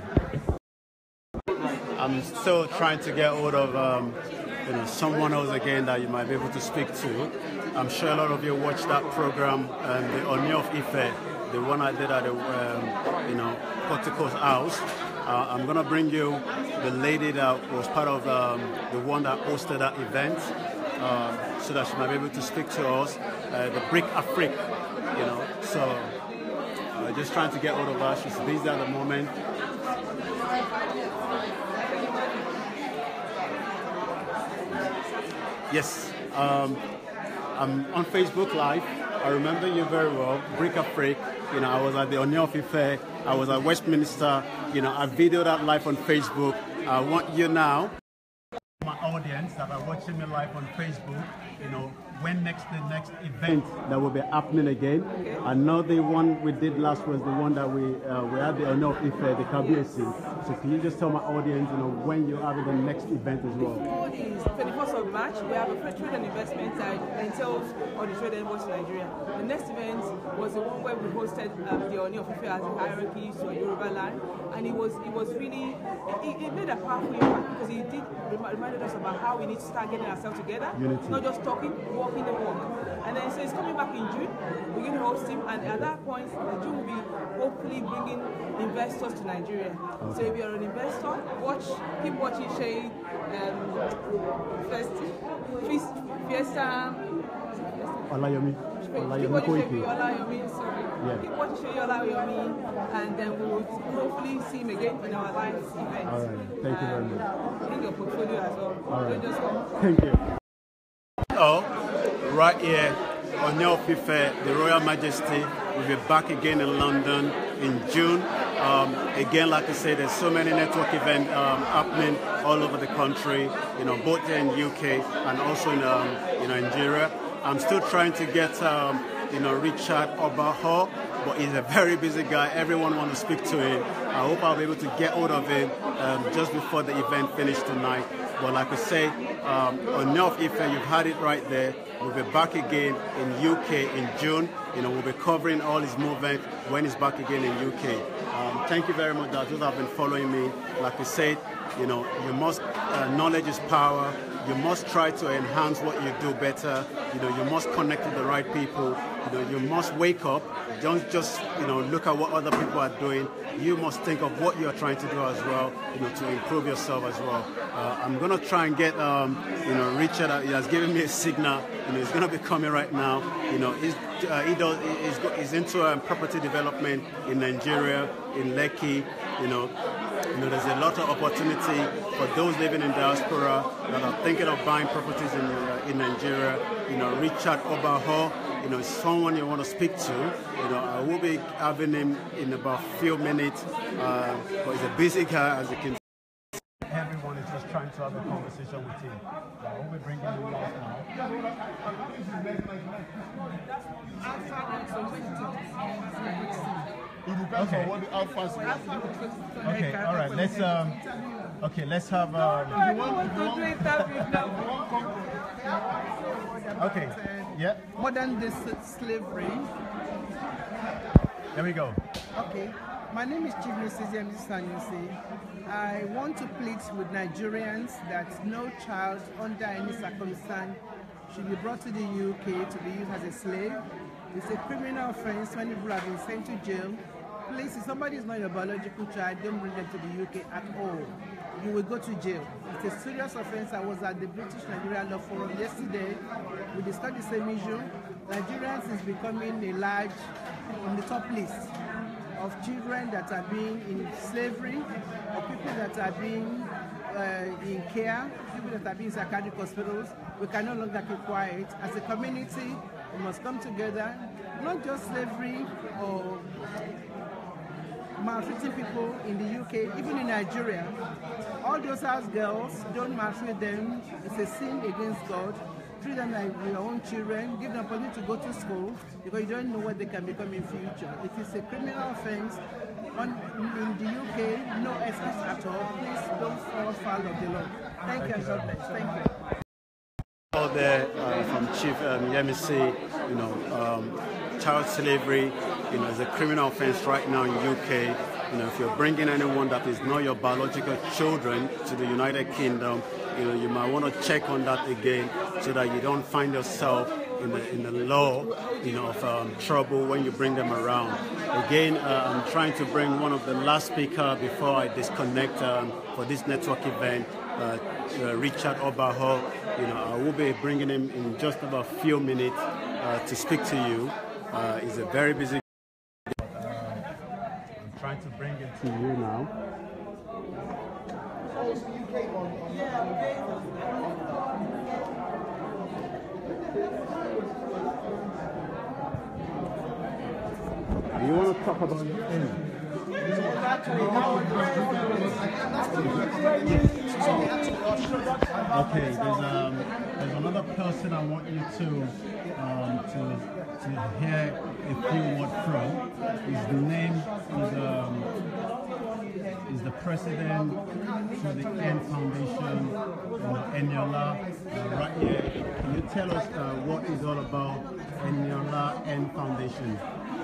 I'm still trying to get hold of someone else again that you might be able to speak to. I'm sure a lot of you watched that program, the Oni of Ife, the one I did at the Portico's house. I'm gonna bring you the lady that was part of the one that hosted that event, so that she might be able to speak to us. The Brick Afrique, So just trying to get hold of her. She's busy at the moment. Yes, I'm on Facebook Live. I remember you very well, Brick Afrique. I was at the Oni of Ife. I was at Westminster. I videoed that live on Facebook. I want you now, my audience that are watching me live on Facebook, when the next event that will be happening again. I know the one we did last was the one that we had the Oni of Ife, the Kabiesi. So can you just tell my audience, when you have the next event as well? Before the 21st of March, we have a trade and investment that entails all the trade and investment in Nigeria. The next event was the one where we hosted the Oni of Ife as a hierarchy to a Yoruba land, and it was really, it made a powerful impact, because it did reminded us about how we need to start getting ourselves together, Unity. Not just talking, walking the walk. And then so it's coming back in June. We're going to host him, and at that point, June will be hopefully bringing investors to Nigeria. Okay. So if you're an investor, keep watching Shade Fiesta. Olayomi. Keep watching Olayomi, sorry. keep watching your live with me, and then we will hopefully see him again in our live event. All right. Thank you very much. Bring your portfolio as well. All right. Don't just come. Thank you. Oh, right here on Ife, the Royal Majesty. We'll be back again in London in June. Again, like I said, there's so many network events happening all over the country, both here in UK and also in Nigeria. I'm still trying to get Richard Obaho, but he's a very busy guy. Everyone wants to speak to him. I hope I'll be able to get hold of him just before the event finishes tonight. But like I say, on Ife, you've had it right there. We'll be back again in UK in June. We'll be covering all his movement when he's back again in UK. Thank you very much, those who have been following me. Like I said, you must, knowledge is power. You must try to enhance what you do better. You must connect with the right people. You must wake up. Don't just, look at what other people are doing. You must think of what you're trying to do as well, to improve yourself as well. I'm going to try and get, Richard. He has given me a signal. He's going to be coming right now. He's into property development in Nigeria, in Lekki. There's a lot of opportunity for those living in diaspora that are thinking of buying properties in Nigeria. Richard Obaho, is someone you want to speak to. I will be having him in about a few minutes, but he's a busy guy, as you can see. Everyone is just trying to have a conversation with him. I will be bringing him out now. It depends on how fast you Okay, all right. Let's have. Okay. Yeah. Modern day slavery. There we go. Okay. My name is Chief Mrs. Sanusi. I want to plead with Nigerians that no child under any circumstance should be brought to the UK to be used as a slave. It's a criminal offense when people have been sent to jail. Please, if somebody is not your biological child, don't bring them to the UK at all. You will go to jail. It's a serious offense. I was at the British Nigeria Law Forum yesterday. We discussed the same issue. Nigerians is becoming a large, on the top list of children that are being in slavery, or people that are being in care, people that are being in psychiatric hospitals. We can no longer keep quiet. As a community, we must come together, not just slavery or maltreating people in the UK, even in Nigeria. All those house girls, don't maltreat them. It's a sin against God. Treat them like your own children. Give them opportunity to go to school because you don't know what they can become in future. It is a criminal offense. In the UK, no excuse at all. Please don't fall foul of the law. Thank you and God bless. Thank you. All there from Chief Yemisi, child slavery, is a criminal offense right now in UK. If you're bringing anyone that is not your biological children to the United Kingdom, you might want to check on that again so that you don't find yourself in the law, of trouble when you bring them around. Again, I'm trying to bring one of the last speakers before I disconnect for this network event, Richard Obaho. I will be bringing him in just about a few minutes to speak to you. He's a very busy guy. I'm trying to bring him to you now. You want to talk about your thing? Okay, there's another person I want you to hear a few words from. His name is the president of the N Foundation, Eniola, right here. Can you tell us what is all about Eniola N Foundation?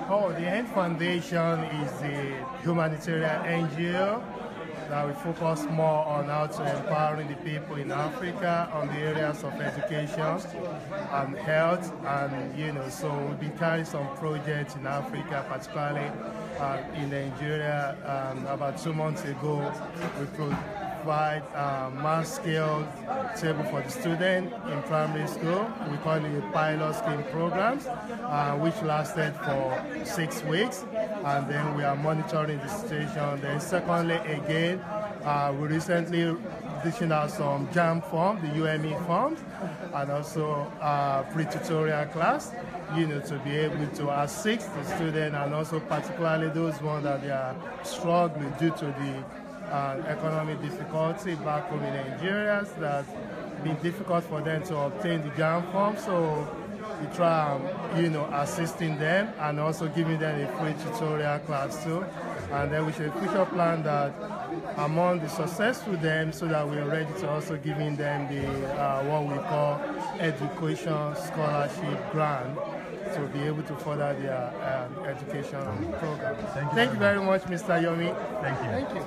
Oh, the N Foundation is a humanitarian NGO that we focus more on how to empowering the people in Africa on the areas of education and health, and so we've been carrying some projects in Africa, particularly in Nigeria. About 2 months ago, we provide math skills table for the student in primary school. We call it a pilot scheme program, which lasted for 6 weeks, and then we are monitoring the situation. Then secondly, again, we recently dishing out some JAM forms, the UME forms, and also pre-tutorial class, to be able to assist the student, and also particularly those ones that they are struggling due to the economic difficulty back home in Nigeria, that's been difficult for them to obtain the JAM form. So we try, assisting them and also giving them a free tutorial class too. And then we should future plan that among the successful them, so that we are ready to also giving them the what we call education scholarship grant to be able to further their education program. Thank you very much, Mr. Yomi. Thank you. Thank you.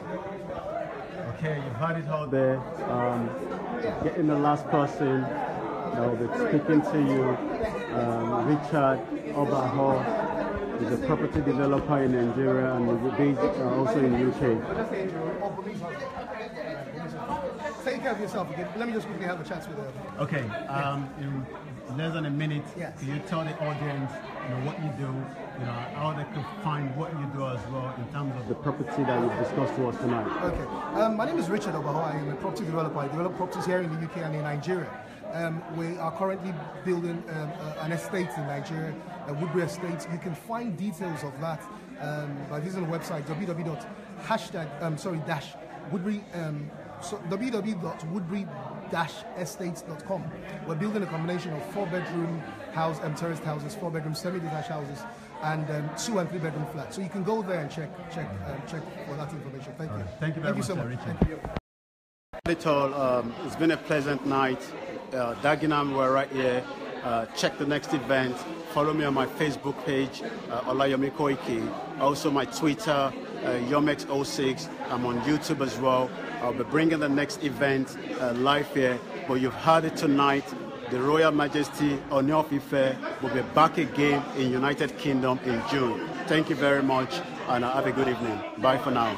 Okay, you've heard it all there. Getting the last person that will be speaking to you, Richard Obaho. He's a property developer in Nigeria and is based also in the UK. Take care of yourself again. Let me just quickly have a chat with her. Okay, in less than a minute, yes. Can you tell the audience what you do, how they can find what you do as well in terms of the property that you've discussed to us tonight? Okay, my name is Richard Obaho. I am a property developer. I develop properties here in the UK and in Nigeria. We are currently building an estate in Nigeria, a Woodbury estate. You can find details of that by visiting the website www.woodbury-estates.com. We're building a combination of 4-bedroom house and terraced houses, 4-bedroom semi-detached houses, and 2- and 3-bedroom flats. So you can go there and check for that information. Thank you. Thank you very much, so much. Richard. Thank you. It's been a pleasant night. Dagenham, we're right here. Check the next event. Follow me on my Facebook page, Olayomi Koiki. Also my Twitter, Yomex06. I'm on YouTube as well. I'll be bringing the next event live here. But you've heard it tonight. The Royal Majesty Ooni of Ife will be back again in United Kingdom in June. Thank you very much, and have a good evening. Bye for now.